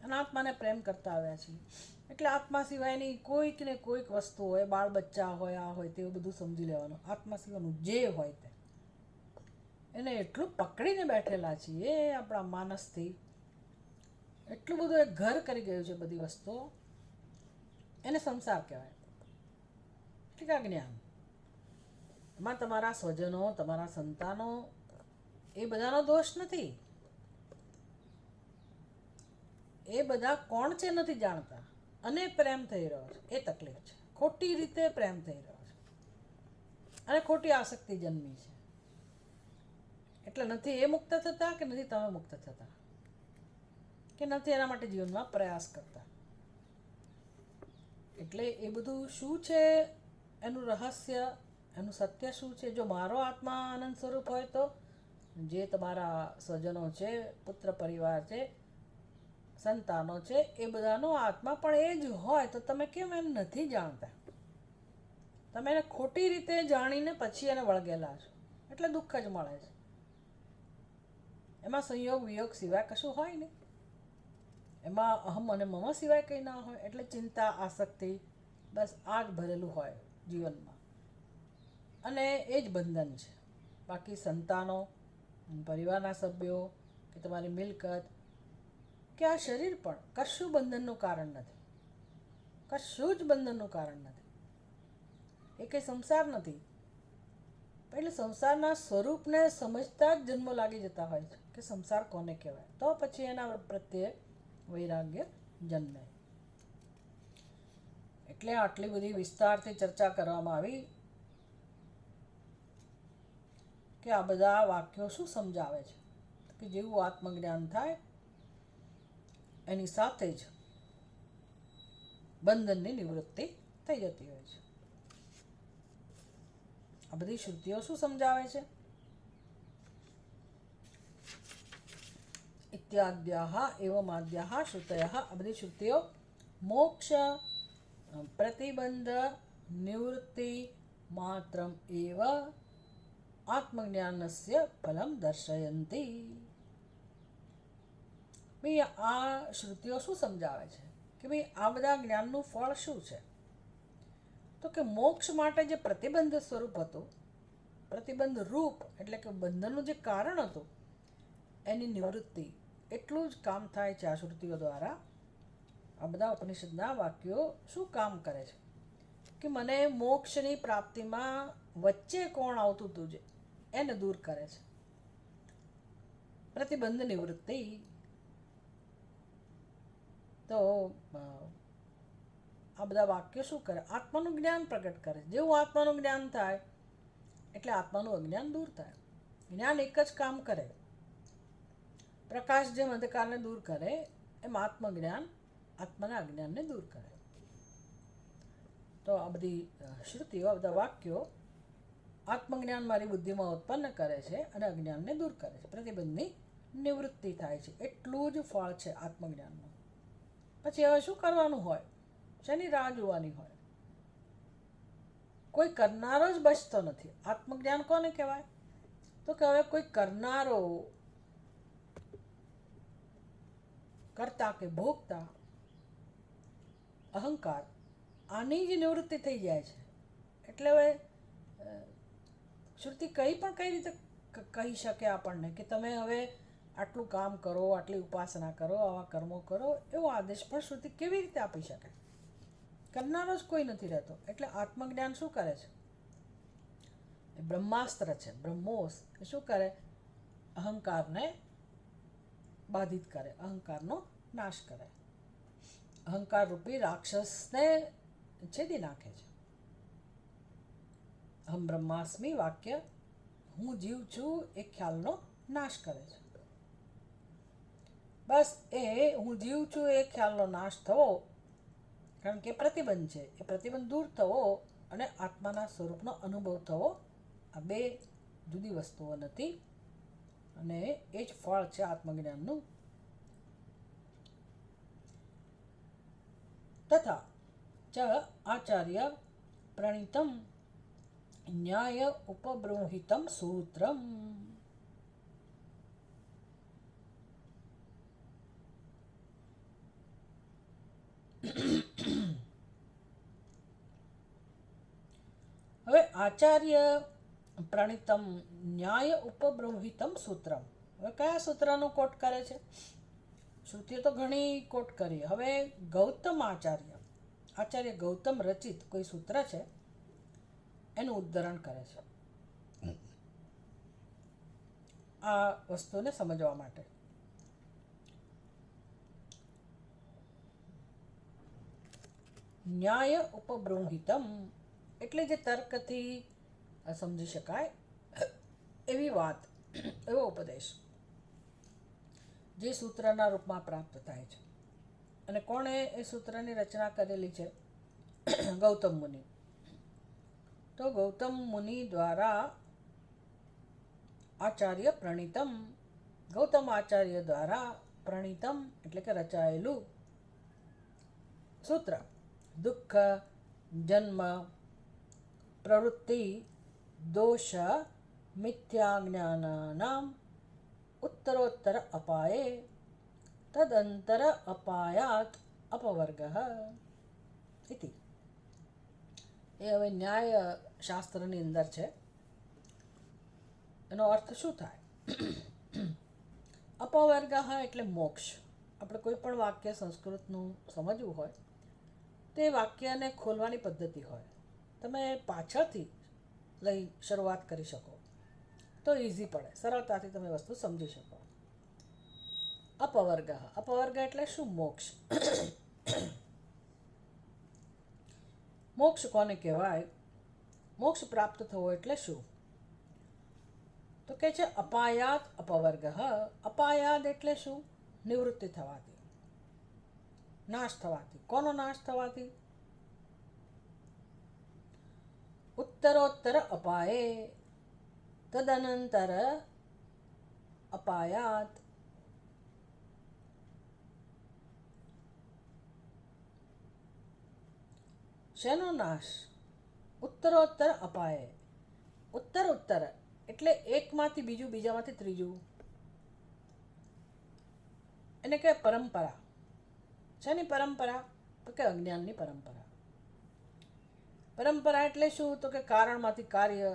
A: અનાત્માને પ્રેમ કરતા આવ્યા છીએ. એટલે આત્મા સિવાયની કોઈક ને કોઈક વસ્તુ હોય, બાળ બચ્ચા હોય, આ હોય, તે બધું સમજી લેવાનું. આત્મા સિવાયનું જે હોય તે એને એટલું પકડીને બેઠેલા છીએ આપણા માનસથી. એટલું બધું એક ઘર કરી ગયું છે બધી વસ્તુઓ. એને સંસાર કહેવાય. એટલે કે જ્ઞાન. એમાં તમારા સ્વજનો, તમારા સંતાનો, એ બધાનો દોષ નથી. એ બધા કોણ છે નથી જાણતા અને પ્રેમ થઈ રહ્યો છે, એ તકલીફ છે. ખોટી રીતે પ્રેમ થઈ રહ્યો છે અને ખોટી આસક્તિ જન્મી છે. એટલે નથી એ મુક્ત થતા કે નથી તમે મુક્ત થતા, કે નથી એના માટે જીવનમાં પ્રયાસ કરતા. એટલે એ બધું શું છે, એનું રહસ્ય, એનું સત્ય શું છે? જો મારો આત્મા આનંદ સ્વરૂપ હોય તો જે તમારા સ્વજનો છે, પુત્ર પરિવાર છે, સંતાનો છે, એ બધાનો આત્મા પણ એ જ હોય તો તમે કેમ એમ નથી જાણતા? તમે એને ખોટી રીતે જાણીને પછી એને વળગેલા છો એટલે દુઃખ જ મળે છે. એમાં સંયોગ વિયોગ સિવાય કશું હોય નહીં. એમાં અહમ અને મમ સિવાય કંઈ ના હોય. એટલે ચિંતા, આસક્તિ, બસ આ જ ભરેલું હોય જીવનમાં. અને એ જ બંધન છે. બાકી સંતાનો, પરિવારના સભ્યો, કે તમારી મિલકત, કે આ શરીર પણ કશું બંધનનું કારણ નથી. કશું જ બંધનનું કારણ નથી. એ કંઈ સંસાર નથી. એટલે સંસારના સ્વરૂપને સમજતા જ જન્મો લાગી જતા હોય છે કે સંસાર કોને કહેવાય. તો પછી એના પ્રત્યે વૈરાગ્ય જન્મે. એટલે આટલી બધી વિસ્તારથી ચર્ચા કરવામાં આવી કે આ બધા વાક્યો શું સમજાવે છે કે જેવું આત્મજ્ઞાન થાય એની સાથે જ બંધનની નિવૃત્તિ થઈ જતી હોય છે. આ બધી શ્રુતિઓ શું સમજાવે છે? ઇત્યાદ્યાહ એવમાદ્યાહ શ્રુતયઃ, આ બધી શ્રુતિઓ મોક્ષ પ્રતિબંધ નિવૃત્તિ માત્રમ એવ આત્મજ્ઞાનસ્ય ફલમ દર્શયંતી. ભાઈ આ શ્રુતિઓ શું સમજાવે છે કે ભાઈ આ બધા જ્ઞાનનું ફળ શું છે? તો કે મોક્ષ માટે જે પ્રતિબંધ સ્વરૂપ હતું, પ્રતિબંધ રૂપ એટલે કે બંધનનું જે કારણ હતું એની નિવૃત્તિ, એટલું જ કામ થાય છે આ શ્રુતિઓ દ્વારા. આ બધા ઉપનિષદના વાક્યો શું કામ કરે છે કે મને મોક્ષની પ્રાપ્તિમાં વચ્ચે કોણ આવતું હતું જે એને દૂર કરે છે. પ્રતિબંધ નિવૃત્તિ. તો આ બધા વાક્યો શું કરે? આત્માનું જ્ઞાન પ્રગટ કરે. જેવું આત્માનું જ્ઞાન થાય એટલે આત્માનું અજ્ઞાન દૂર થાય. જ્ઞાન એક જ કામ કરે. પ્રકાશ જેમ અંધકારને દૂર કરે એમ આત્મજ્ઞાન આત્માના અજ્ઞાનને દૂર કરે. તો આ બધી શ્રુતિઓ, આ બધા વાક્યો આત્મજ્ઞાન મારી બુદ્ધિમાં ઉત્પન્ન કરે છે અને અજ્ઞાનને દૂર કરે છે. પ્રતિબંધની નિવૃત્તિ થાય છે. એટલું જ ફળ છે આત્મજ્ઞાનનું. પછી હવે શું કરવાનું હોય? શેની રાહ જોવાની હોય? કોઈ કરનારો જ બચતો નથી. આત્મજ્ઞાન કોને કહેવાય? તો કે હવે કોઈ કરનારો, કરતા કે ભોગતા અહંકાર, આની જ નિવૃત્તિ થઈ જાય છે. એટલે હવે શ્રુતિ કઈ રીતે કહી શકે આપણને કે તમે હવે આટલું કામ કરો, આટલી ઉપાસના કરો, આવા કર્મો કરો, એવો આદેશ પણ શ્રુતિ કેવી રીતે આપી શકે? કરનારો જ કોઈ નથી રહેતો. એટલે આત્મજ્ઞાન શું કરે છે? એ બ્રહ્માસ્ત્ર છે. બ્રહ્મોસ એ શું કરે? અહંકારને બાધિત કરે, અહંકારનો નાશ કરે. અહંકાર રૂપી રાક્ષસને છેદી નાખે છે. અહમ બ્રહ્માસ્મિ વાક્ય હું જીવ છું એ ખ્યાલનો નાશ કરે છે. બસ એ હું જીવ છું એ ખ્યાલનો નાશ થવો, કારણ કે પ્રતિબંધ છે, એ પ્રતિબંધ દૂર થવો અને આત્માના સ્વરૂપનો અનુભવ થવો, આ બે જુદી વસ્તુઓ નથી. અને એ જ ફળ છે આત્મજ્ઞાનનું. તથા ચ આચાર્ય પ્રણીતમ ન્યાય ઉપબ્રંહિતમ સૂત્રમ. હવે આચાર્ય પ્રણીતમ ન્યાય ઉપબ્રંહિતમ સૂત્રમ. હવે કયા સૂત્રનું કોટ કરે છે? શ્રુતિએ તો ઘણી કોટ કરી. હવે ગૌતમ આચાર્ય ગૌતમ રચિત કોઈ સૂત્ર છે એનું ઉદ્ધરણ કરે છે આ વસ્તુને સમજવા માટે. ન્યાય ઉપબ્રંહિતમ એટલે જે તર્કથી સમજી શકાય એવી વાત, એવો ઉપદેશ જે સૂત્રના રૂપમાં પ્રાપ્ત થાય છે. અને કોણે એ સૂત્રની રચના કરેલી છે? ગૌતમ મુનિ. તો ગૌતમ મુનિ દ્વારા આચાર્ય પ્રણીતમ, ગૌતમ આચાર્ય દ્વારા પ્રણીતમ એટલે કે રચાયેલું સૂત્ર દુઃખ, જન્મ, પ્રવૃત્તિ, દોષ, મિથ્યાજ્ઞાનાનામ ઉત્તરોત્તર અપાયે તદંતર અપાયાત અપવર્ગઃ ઇતિ. એ હવે ન્યાય શાસ્ત્રની અંદર છે. એનો અર્થ શું થાય? અપવર્ગઃ એટલે મોક્ષ. આપણે કોઈ પણ વાક્ય સંસ્કૃતનું સમજવું હોય તે વાક્યને ખોલવાની પદ્ધતિ હોય. તમે પાછળથી લઈ શરૂઆત કરી શકો તો ઇઝી પડે, સરળતાથી તમે વસ્તુ સમજી શકો. અપવર્ગ. અપવર્ગ એટલે શું? મોક્ષ. મોક્ષ કોને કહેવાય? મોક્ષ પ્રાપ્ત થવો એટલે શું? તો કે છે અપાયાત અપવર્ગ. અપાયાદ એટલે શું? નિવૃત્તિ થવાથી, નાશ થવાથી. કોનો નાશ થવાથી? ઉત્તરોત્તર અપાયે તદનંતર અપાયાત. શેનો નાશ? ઉત્તરોત્તર અપાયે. ઉત્તર ઉત્તર એટલે એકમાંથી બીજું, બીજામાંથી ત્રીજું. એને કે પરંપરા. શેની પરંપરા? તો કે અજ્ઞાનની પરંપરા. પરંપરા એટલે શું? તો કે કારણમાંથી કાર્ય.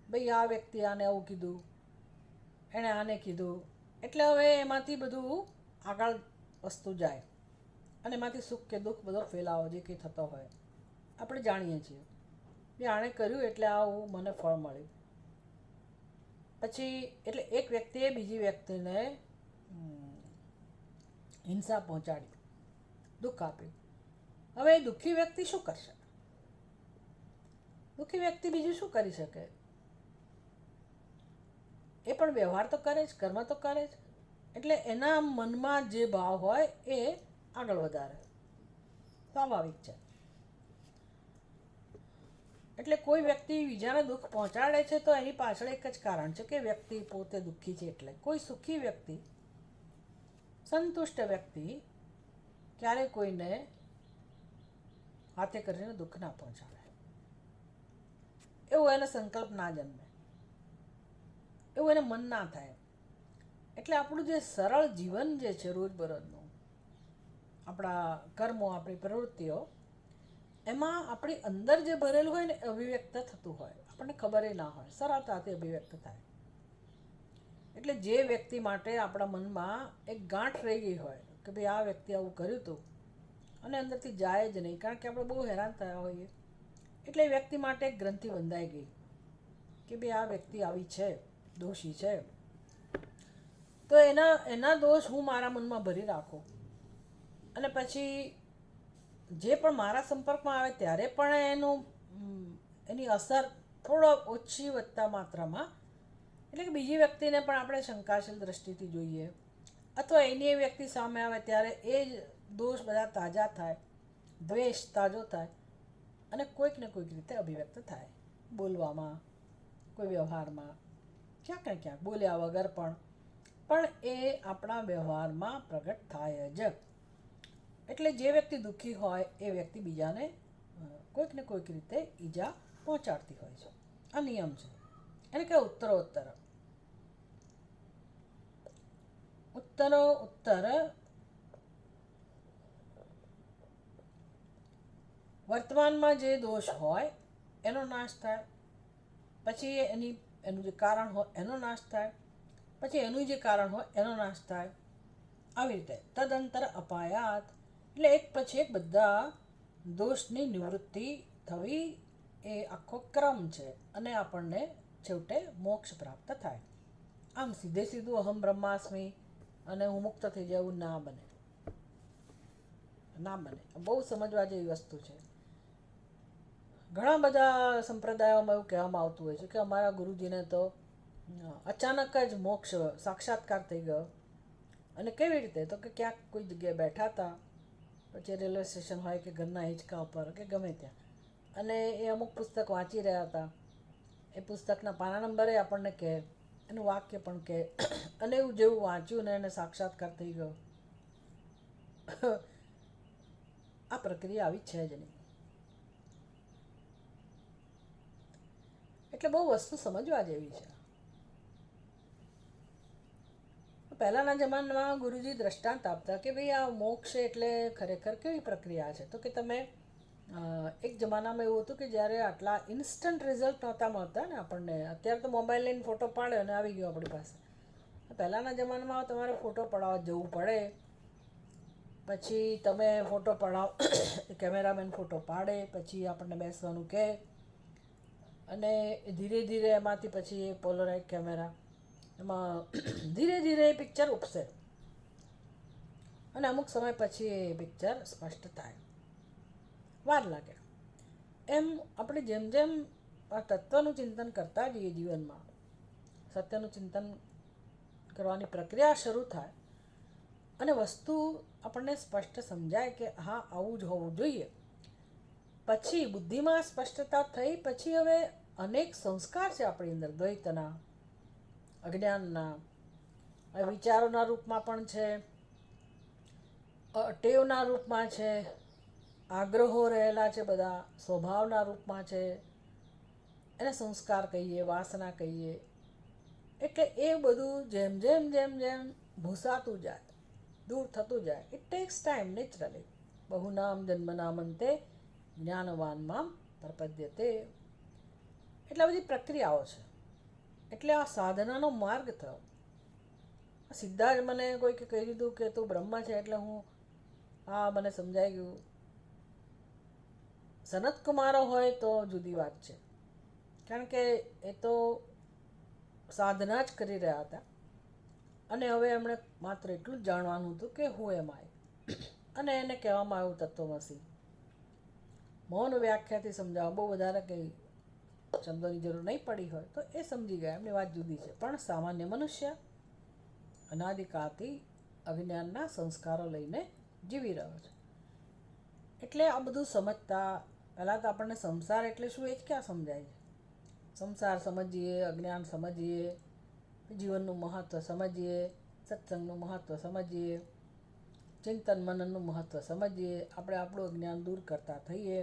A: ભાઈ આ વ્યક્તિ આને આવું કીધું, એણે આને કીધું, એટલે હવે એમાંથી બધું આગળ વસ્તુ જાય અને એમાંથી સુખ કે દુઃખ બધો ફેલાવો જે કંઈ થતો હોય આપણે જાણીએ છીએ. એ આણે કર્યું એટલે આવું મને ફળ મળ્યું. પછી એટલે એક વ્યક્તિએ બીજી વ્યક્તિને હિંસા પહોંચાડી, દુઃખ આપ્યું. હવે એ દુઃખી વ્યક્તિ શું કરશે? દુઃખી વ્યક્તિ બીજું શું કરી શકે? એ પણ વ્યવહાર તો કરે જ, કર્મ તો કરે જ. એટલે એના મનમાં જે ભાવ હોય એ આગળ વધારે, સ્વાભાવિક છે. એટલે કોઈ વ્યક્તિ બીજાને દુઃખ પહોંચાડે છે તો એની પાછળ એક જ કારણ છે કે વ્યક્તિ પોતે દુઃખી છે. એટલે કોઈ સુખી વ્યક્તિ, સંતુષ્ટ વ્યક્તિ ક્યારે કોઈને હાથે કરીને દુઃખ ના પહોંચાડે, એવું એને સંકલ્પ ના જન્મે, એવું એને મન ના થાય. એટલે આપણું જે સરળ જીવન જે છે રોજબરોજનું, આપણા કર્મો, આપણી પ્રવૃત્તિઓ, એમાં આપણી અંદર જે ભરેલું હોય ને અભિવ્યક્ત થતું હોય, આપણને ખબર ના હોય, સરળતાથી અભિવ્યક્ત થાય. એટલે જે વ્યક્તિ માટે આપણા મનમાં એક ગાંઠ રહી ગઈ હોય કે ભાઈ આ વ્યક્તિ આવું કર્યું હતું અને અંદરથી જાય જ નહીં, કારણ કે આપણે બહુ હેરાન થયા હોઈએ, એટલે એ વ્યક્તિ માટે એક ગ્રંથિ બંધાઈ ગઈ કે ભાઈ આ વ્યક્તિ આવી છે, દોષી છે, તો એના દોષ હું મારા મનમાં ભરી રાખું અને પછી જે પણ મારા સંપર્કમાં આવે ત્યારે પણ એની અસર થોડો ઓછી વધતા માત્રામાં, એટલે કે બીજી વ્યક્તિને પણ આપણે શંકાશીલ દ્રષ્ટિથી જોઈએ, અથવા એની એ વ્યક્તિ સામે આવે ત્યારે એ જ દોષ બધા તાજા થાય, દ્વેષ તાજો થાય અને કોઈક ને કોઈક રીતે અભિવ્યક્ત થાય. બોલવામાં, કોઈ વ્યવહારમાં, ક્યાંક ને ક્યાંક બોલ્યા વગર પણ એ આપણા વ્યવહારમાં પ્રગટ થાય જ. એટલે જે વ્યક્તિ દુઃખી હોય એ વ્યક્તિ બીજાને કોઈક ને કોઈક રીતે ઈજા પહોંચાડતી હોય છે. આ નિયમ છે. એને કે ઉત્તરોત્તર. ઉત્તરોત્તર વર્તમાનમાં જે દોષ હોય એનો નાશ થાય, પછી એનું જે કારણ હોય એનો નાશ થાય, પછી એનું જે કારણ હોય એનો નાશ થાય. આવી રીતે તદંતર અપાયાત એટલે એક પછી એક બધા દોષની નિવૃત્તિ થવી એ આખો ક્રમ છે અને આપણને છેવટે મોક્ષ પ્રાપ્ત થાય. આમ સીધે સીધું અહમ બ્રહ્માસ્મિ અને હું મુક્ત થઈ જવું ના બને, ના બને. બહુ સમજવા જેવી વસ્તુ છે. ઘણા બધા સંપ્રદાયોમાં એવું કહેવામાં આવતું હોય છે કે અમારા ગુરુજીને તો અચાનક જ મોક્ષ સાક્ષાત્કાર થઈ ગયો. અને કેવી રીતે? તો કે ક્યાંક કોઈ જગ્યાએ બેઠા હતા, પછી રેલવે સ્ટેશન હોય કે ઘરના હિંચકા ઉપર કે ગમે ત્યાં, અને એ અમુક પુસ્તક વાંચી રહ્યા હતા. એ પુસ્તકના પાના નંબરે આપણને કહે, એનું વાક્ય પણ કહે, અને એવું જેવું વાંચ્યું ને એને સાક્ષાત્કાર થઈ ગયો. આ પ્રક્રિયા આવી છે જ નહીં. એટલે બહુ વસ્તુ સમજવા જેવી છે. પહેલાંના જમાનામાં ગુરુજી દ્રષ્ટાંત આપતા કે ભાઈ આ મોક્ષ એટલે ખરેખર કેવી પ્રક્રિયા છે. તો કે તમે એક જમાનામાં એવું હતું કે જ્યારે આટલા ઇન્સ્ટન્ટ રિઝલ્ટ નહોતા મળતા ને આપણને. અત્યારે તો મોબાઈલ લઈને ફોટો પાડ્યો અને આવી ગયો આપણી પાસે. પહેલાંના જમાનામાં તમારે ફોટો પડાવવા જવું પડે, પછી તમે ફોટો પડાવ, કેમેરામેન ફોટો પાડે, પછી આપણને બેસવાનું કહે, અને ધીરે ધીરે એમાંથી પછી એ પોલરાઇડ કેમેરા એમાં ધીરે ધીરે એ પિક્ચર ઉપસે અને અમુક સમય પછી એ પિક્ચર સ્પષ્ટ થાય. વાર લાગે. એમ આપણે જેમ જેમ આ તત્વનું ચિંતન કરતા જઈએ જીવનમાં, સત્યનું ચિંતન કરવાની પ્રક્રિયા શરૂ થાય અને વસ્તુ આપણને સ્પષ્ટ સમજાય કે હા આવું જ હોવું જોઈએ, પછી બુદ્ધિમાં સ્પષ્ટતા થઈ પછી હવે અનેક સંસ્કાર છે આપણી અંદર, દ્વૈતના, અજ્ઞાનના, વિચારોના રૂપમાં પણ છે, ટેવના રૂપમાં છે, આગ્રહો રહેલા છે, બધા સ્વભાવના રૂપમાં છે, એને સંસ્કાર કહીએ, વાસના કહીએ. એટલે એ બધું જેમ જેમ જેમ જેમ ભૂસાતું જાય, દૂર થતું જાય, ઇટ ટેક્સ ટાઈમ નેચરલી. બહુનામ જન્મનામંતે જ્ઞાનવાન મામ પ્રપદ્યતે. એટલા બધી પ્રક્રિયાઓ છે. એટલે આ સાધનાનો માર્ગ થયો. સીધા જ મને કોઈકે કહી દીધું કે તું બ્રહ્મ છે એટલે હું હા મને સમજાઈ ગયું. સનત કુમારો હોય તો જુદી વાત છે, કારણ કે એ તો સાધના જ કરી રહ્યા હતા અને હવે એમણે માત્ર એટલું જ જાણવાનું હતું કે હું એમ આય, અને એને કહેવામાં આવ્યું તત્વમસી. મૌન વ્યાખ્યાથી સમજાવવા, બહુ વધારે કંઈ શબ્દોની જરૂર નહીં પડી હોય તો એ સમજી ગયા, એમની વાત જુદી છે. પણ સામાન્ય મનુષ્ય અનાદિકાળથી અજ્ઞાનના સંસ્કારો લઈને જીવી રહ્યો છે. એટલે આ બધું સમજતા પહેલાં તો આપણને સંસાર એટલે શું એ જ ક્યાં સમજાય છે. સંસાર સમજીએ, અજ્ઞાન સમજીએ, જીવનનું મહત્ત્વ સમજીએ, સત્સંગનું મહત્ત્વ સમજીએ, ચિંતન મનનનું મહત્ત્વ સમજીએ, આપણે આપણું અજ્ઞાન દૂર કરતા થઈએ,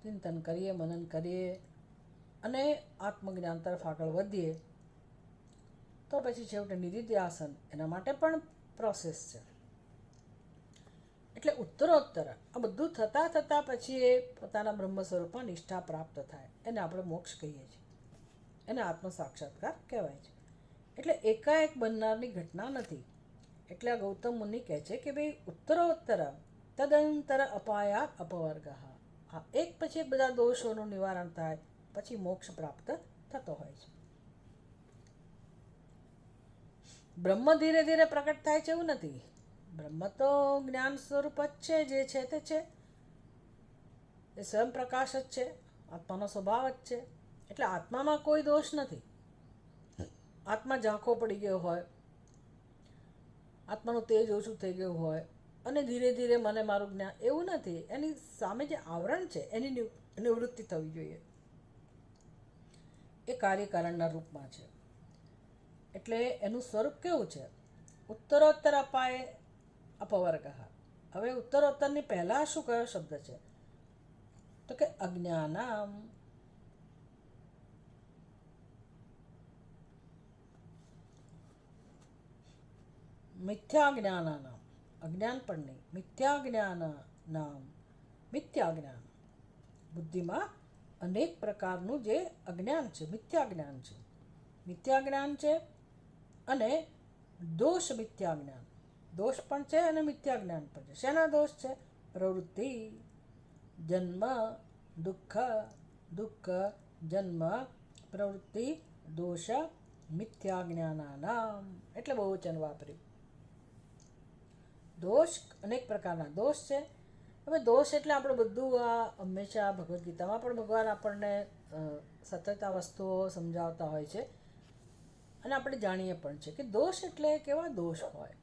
A: ચિંતન કરીએ, મનન કરીએ અને આત્મજ્ઞાન તરફ આગળ વધીએ, તો પછી છેવટે નિધિધ્યાસન, એના માટે પણ પ્રોસેસ છે. એટલે ઉત્તરોત્તર આ બધું થતાં થતાં પછી એ પોતાના બ્રહ્મ સ્વરૂપમાં નિષ્ઠા પ્રાપ્ત થાય, એને આપણે મોક્ષ કહીએ છીએ, એને આત્મ સાક્ષાત્કાર કહેવાય છે. એટલે એકાએક બનનારની ઘટના નથી. એટલે આ ગૌતમ મુનિ કહે છે કે ભાઈ ઉત્તરોત્તર તદંતર અપાયાત અપવર્ગ. આ એક પછી એક બધા દોષોનું નિવારણ થાય પછી મોક્ષ પ્રાપ્ત થતો હોય છે. બ્રહ્મ ધીરે ધીરે પ્રકટ થાય છે એવું નથી. બ્રહ્મ તો જ્ઞાન સ્વરૂપ જ છે, જે છે તે છે, એ સ્વયં પ્રકાશ જ છે, આત્માનો સ્વભાવ જ છે. એટલે આત્મામાં કોઈ દોષ નથી. આત્મા ઝાંખો પડી ગયો હોય, આત્માનું તેજ ઓછું થઈ ગયું હોય અને ધીરે ધીરે મને મારું જ્ઞાન, એવું નથી. એની સામે જે આવરણ છે એની નિવૃત્તિ થવી જોઈએ. એ કાર્યકારણના રૂપમાં છે. એટલે એનું સ્વરૂપ કેવું છે? ઉત્તરોત્તર અપાય અપવર્ગ. હવે ઉત્તરોત્તરની પહેલાં શું કયો શબ્દ છે? તો કે અજ્ઞાનામ. મિથ્યા જ્ઞાનાનામ, અજ્ઞાન પણ નહીં, મિથ્યા જ્ઞાનાનામ. મિથ્યા જ્ઞાન, બુદ્ધિમાં અનેક પ્રકારનું જે અજ્ઞાન છે, મિથ્યા જ્ઞાન છે. મિથ્યા જ્ઞાન છે અને દોષ મિથ્યા જ્ઞાન. દોષ પણ છે અને મિથ્યા જ્ઞાન પણ છે. શેના દોષ છે? પ્રવૃત્તિ, જન્મ, દુઃખ, દુઃખ, જન્મ, પ્રવૃત્તિ, દોષ, મિથ્યા જ્ઞાનાનામ. એટલે બહુવચન વાપર્યું. દોષ, અનેક પ્રકારના દોષ છે. હવે દોષ એટલે આપણે બધું આ હંમેશા ભગવદ્ ગીતામાં પણ ભગવાન આપણને સતત આ વસ્તુઓ સમજાવતા હોય છે અને આપણે જાણીએ પણ છે કે દોષ એટલે કેવા દોષ હોય.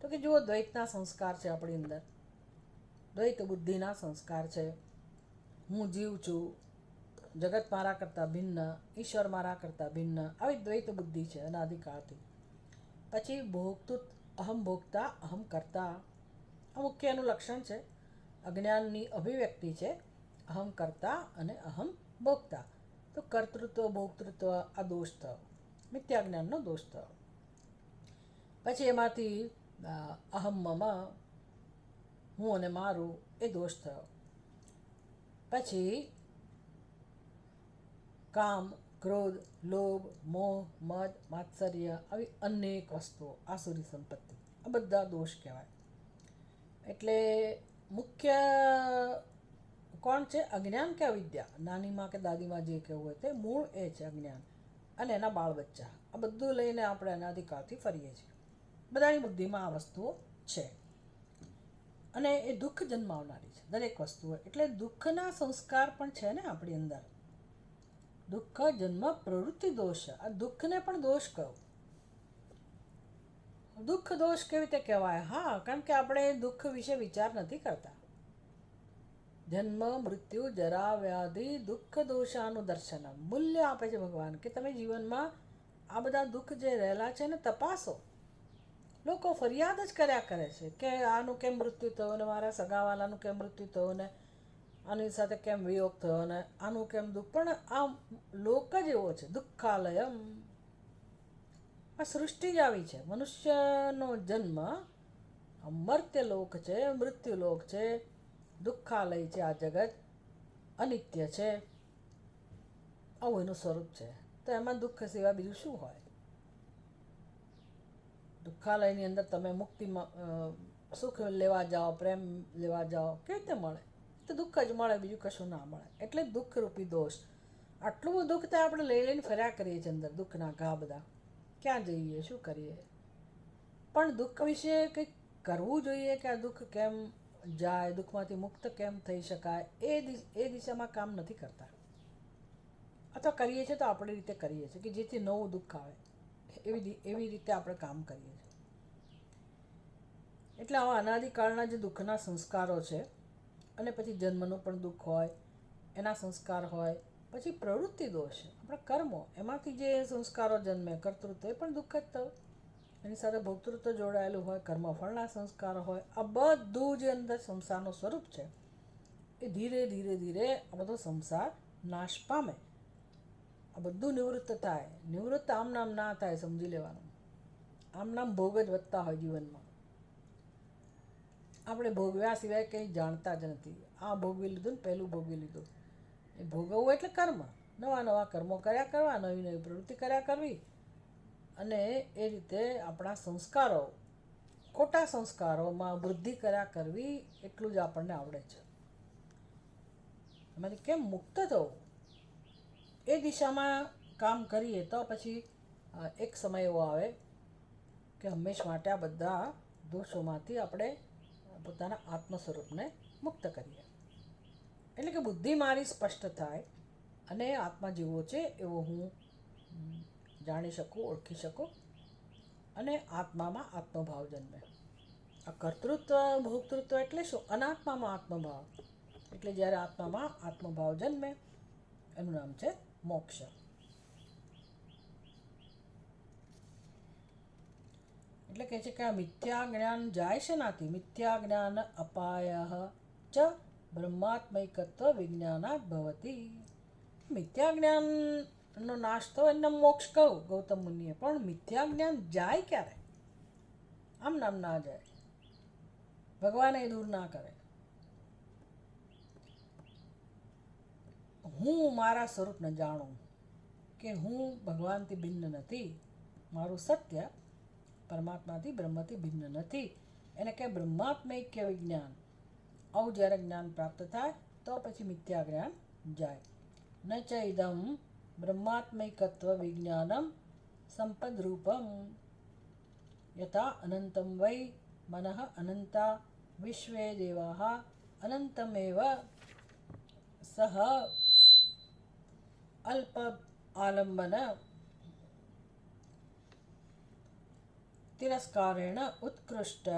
A: તો કે જુઓ, દ્વૈતના સંસ્કાર છે આપણી અંદર, દ્વૈત બુદ્ધિના સંસ્કાર છે. હું જીવ છું, જગત મારા કરતાં ભિન્ન, ઈશ્વર મારા કરતાં ભિન્ન, આવી દ્વૈત બુદ્ધિ છે અનાદિકાળથી. પછી ભોગતું, અહમ ભોગતા, અહમ કરતા, આ મુખ્ય એનું લક્ષણ છે. અજ્ઞાનની અભિવ્યક્તિ છે અહમ કરતા અને અહમ ભોગતા. તો કર્તૃત્વ, ભોક્તૃત્વ આ દોષ થયો, મિથ્યા જ્ઞાનનો દોષ થયો. પછી એમાંથી અહમ મમ, હું અને મારું, એ દોષ થયો. પછી કામ, ક્રોધ, લોભ, મોહ, મદ, માત્સર્ય, આવી અનેક વસ્તુઓ, આસુરી સંપત્તિ, આ બધા દોષ કહેવાય. એટલે મુખ્ય કોણ છે? અજ્ઞાન કે અવિદ્યા? નાનીમાં કે દાદીમાં જે કહેવું હોય તે મૂળ એ છે અજ્ઞાન અને એના બાળ બચ્ચા. આ બધું લઈને આપણે અનાદિકાળથી ફરીએ છીએ. બધાની બુદ્ધિમાં આ વસ્તુઓ છે અને એ દુઃખ જન્માવનારી છે દરેક વસ્તુઓ. એટલે દુઃખના સંસ્કાર પણ છે ને આપણી અંદર. દુઃખ જન્મ પ્રવૃત્તિ દોષ. આ દુઃખને પણ દોષ કહો. દુઃખ દોષ કેવી રીતે કહેવાય? હા, કારણ કે આપણે દુઃખ વિશે વિચાર નથી કરતા. જન્મ મૃત્યુ જરા વ્યાધિ દુઃખ દોષાનું દર્શન મૂલ્ય આપે છે ભગવાન કે તમે જીવનમાં આ બધા દુઃખ જે રહેલા છે ને તપાસો. લોકો ફરિયાદ જ કર્યા કરે છે કે આનું કેમ મૃત્યુ થયું ને, મારા સગાવાલાનું કેમ મૃત્યુ થયું ને, આની સાથે કેમ વિયોગ થયો ને, આનું કેમ દુઃખ. પણ આ લોક જ એવો છે, દુઃખાલયમ. આ સૃષ્ટિ જ આવી છે. મનુષ્યનો જન્મ મર્ત્યલોક છે, મૃત્યુલોક છે, દુઃખાલય છે. આ જગત અનિત્ય છે, આવું એનું સ્વરૂપ છે. તો એમાં દુઃખ સિવાય બીજું શું હોય? દુઃખાલયની અંદર તમે મુક્તિમાં સુખ લેવા જાઓ, પ્રેમ લેવા જાઓ, કેવી રીતે મળે? તો દુઃખ જ મળે, બીજું કશું ના મળે. એટલે દુઃખરૂપી દોષ. આટલું બધું દુઃખ તો આપણે લઈ લઈને ફર્યા કરીએ છીએ અંદર, દુઃખના ઘા બધા. ક્યાં જઈએ, શું કરીએ? પણ દુઃખ વિશે કંઈક કરવું જોઈએ કે આ દુઃખ કેમ જાય, દુઃખમાંથી મુક્ત કેમ થઈ શકાય, એ દિશામાં કામ નથી કરતા. અથવા કરીએ છીએ તો આપણી રીતે કરીએ છીએ કે જેથી નવું દુઃખ આવે, એવી રીતે આપણે કામ કરીએ છીએ. એટલે આવા અનાદિકાળના જે દુઃખના સંસ્કારો છે, અને પછી જન્મનું પણ દુઃખ હોય, એના સંસ્કાર હોય, પછી પ્રવૃત્તિ દોષ, આપણા કર્મો, એમાંથી જે સંસ્કારો જન્મે, કર્તૃત્વ, એ પણ દુઃખ જ થયું. એની સાથે ભોક્તૃત્વ જોડાયેલું હોય, કર્મફળના સંસ્કારો હોય. આ બધું જે અંદર સંસારનું સ્વરૂપ છે, એ ધીરે ધીરે ધીરે આ બધો સંસાર નાશ પામે. આ બધું નિવૃત્ત થાય. નિવૃત્ત આમ નામ ના થાય, સમજી લેવાનું. આમ નામ ભોગ જ વધતા હોય જીવનમાં. આપણે ભોગવ્યા સિવાય કંઈ જાણતા જ નથી. આ ભોગવી લીધું ને પહેલું ભોગવી લીધું. એ ભોગવવું એટલે કર્મ. નવા નવા કર્મો કર્યા કરવા, નવી નવી પ્રવૃત્તિ કર્યા કરવી. અને એ રીતે આપણા સંસ્કારો, ખોટા સંસ્કારોમાં વૃદ્ધિ કર્યા કરવી, એટલું જ આપણને આવડે છે. એમાંથી કેમ મુક્ત થવું, એ દિશામાં કામ કરીએ તો પછી એક સમય એવો આવે કે હંમેશ માટે આ બધા દોષોમાંથી આપણે પોતાના આત્મ સ્વરૂપને મુક્ત કરીએ. એટલે કે બુદ્ધિ મારી સ્પષ્ટ થાય અને આત્મા જેવો છે એવો હું જાણી શકું, ઓળખી શકું, અને આત્મામાં આત્મભાવ જન્મે. આ કર્તૃત્વ ભોક્તૃત્વ એટલે શું? અનાત્મામાં આત્મભાવ. એટલે જ્યારે આત્મામાં આત્મભાવ જન્મે એનું નામ છે મોક્ષ. એટલે કહે છે કે આ મિથ્યા જ્ઞાન જાય છે નાથી. મિથ્યા જ્ઞાન અપાય ચ બ્રહ્માત્મૈકત્વ વિજ્ઞાનાત ભવતી. મિથ્યા જ્ઞાનનો નાશ થયો એને મોક્ષ કહું ગૌતમ મુનિએ. પણ મિથ્યા જ્ઞાન જાય ક્યારે? આમ નામ ના જાય. ભગવાન એ દૂર ના કરે. હું મારા સ્વરૂપને જાણું કે હું ભગવાનથી ભિન્ન નથી. મારું સત્ય પરમાત્માથી, બ્રહ્મથી ભિન્ન નથી. એને કહે બ્રહ્માત્મૈક્ય વિજ્ઞાન. આવું જ્યારે જ્ઞાન પ્રાપ્ત થાય તો પછી મિથ્યા જ્ઞાન જાય. ન ચ ઇદમ બ્રહ્માત્મૈકત્વ વિજ્ઞાનમ સંપદરૂપમ યથા અનંતમ વૈ મનઃ અનંતા વિશ્વે દેવાઃ અનંતમેવ સહ અલ્પ આલંબન તિરસ્કારેણ ઉત્કૃષ્ટ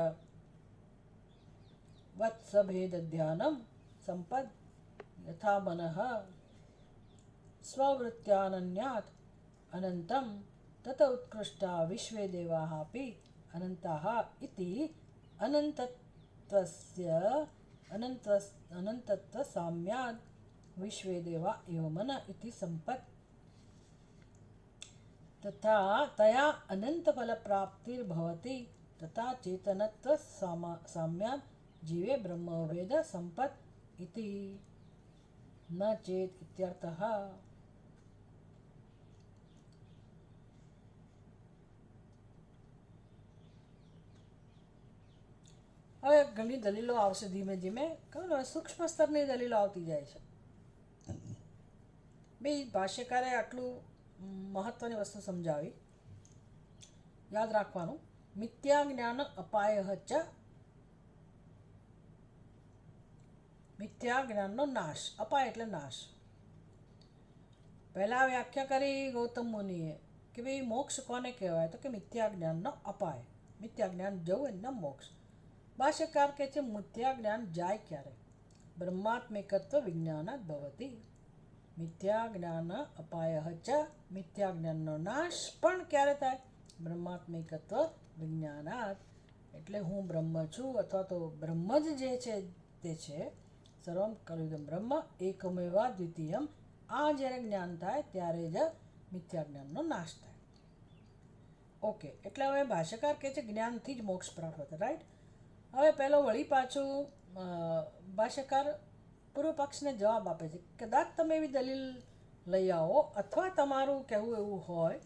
A: વત્સભેદ ધ્યાનમ સંપદ યથા મનઃ સ્વવૃત્યાનન્યાત અનંતમ તત ઉત્કૃષ્ટા વિશ્વે દેવાઃ અપી અનંતાઃ ઇતિ અનંતત્વ સામ્યાદ વિશ્વે દેવા એવ મન ઇતિ સંપત તથા તયા અનંત ફલ પ્રાપ્તિર્ભવતી તથા ચેતનત્વ સામ્યાદ જીવે બ્રહ્મવેદ સંપત ઇતિ ન ચેત ઇત્યર્થઃ. હવે ઘણી દલીલો આવશે ધીમે ધીમે. કહું ને સૂક્ષ્મ સ્તરની દલીલો આવતી જાય છે. બે ભાષ્યકારે આટલું મહત્વની વસ્તુ સમજાવી. યાદ રાખવાનું, મિથ્યા જ્ઞાન અપાય ચ, મિથ્યા જ્ઞાનનો નાશ. અપાય એટલે નાશ. પહેલાં વ્યાખ્યા કરી ગૌતમ મુનિએ કે ભાઈ મોક્ષ કોને કહેવાય, તો કે મિથ્યા જ્ઞાનનો અપાય, મિથ્યા જ્ઞાન જવું એના મોક્ષ. ભાષ્યકાર કહે છે મિથ્યા જ્ઞાન જાય ક્યારે, બ્રહ્માત્મિકત્વ વિજ્ઞાનાદ ભવતી. મિથ્યા જ્ઞાન અપાય ચ, મિથ્યા જ્ઞાનનો નાશ પણ ક્યારે થાય, બ્રહ્માત્મિકત્વ વિજ્ઞાનાદ. એટલે હું બ્રહ્મ છું અથવા તો બ્રહ્મ જ જે છે તે છે. સર્વમ કલિદમ બ્રહ્મ એકમેવા દ્વિતીયમ. આ જ્યારે જ્ઞાન થાય ત્યારે જ મિથ્યા જ્ઞાનનો નાશ થાય. ઓકે, એટલે હવે ભાષ્યકાર કહે છે જ્ઞાનથી જ મોક્ષ પ્રાપ્ત થાય, રાઈટ. હવે પહેલો વળી પાછું ભાષ્યકાર પૂર્વ પક્ષને જવાબ આપે છે. કદાચ તમે એવી દલીલ લઈ આવો અથવા તમારું કહેવું એવું હોય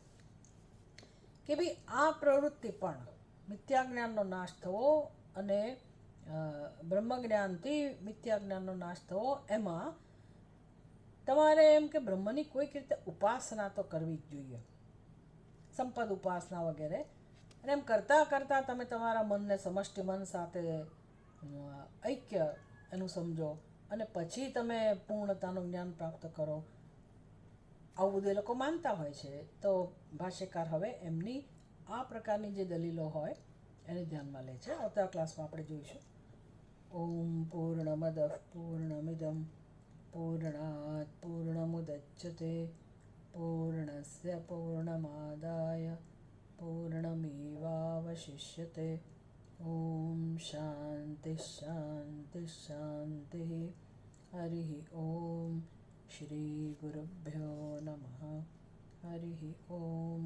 A: કે ભાઈ આ પ્રવૃત્તિ પણ મિથ્યા જ્ઞાનનો નાશ થવો અને બ્રહ્મજ્ઞાનથી મિથ્યા જ્ઞાનનો નાશ થવો, એમાં તમારે એમ કે બ્રહ્મની કોઈક રીતે ઉપાસના તો કરવી જ જોઈએ, સંપદ ઉપાસના વગેરે. અને એમ કરતાં કરતાં તમે તમારા મનને સમષ્ટિ મન સાથે ઐક્ય એનું સમજો અને પછી તમે પૂર્ણતાનું જ્ઞાન પ્રાપ્ત કરો, આવું બધું એ લોકો માનતા હોય છે. તો ભાષ્યકાર હવે એમની આ પ્રકારની જે દલીલો હોય એને ધ્યાનમાં લે છે. આવતા ક્લાસમાં આપણે જોઈશું. ઓમ પૂર્ણમદ પૂર્ણમિદમ પૂર્ણાત પૂર્ણમુદચ્યતે પૂર્ણસ્ય પૂર્ણમાદાય પૂર્ણમેવાવશિષ્યતે. ઓમ શાંતિ શાંતિ શાંતિ. હરિ ઓમ. શ્રી ગુરુભ્યો નમઃ. હરિ ઓમ.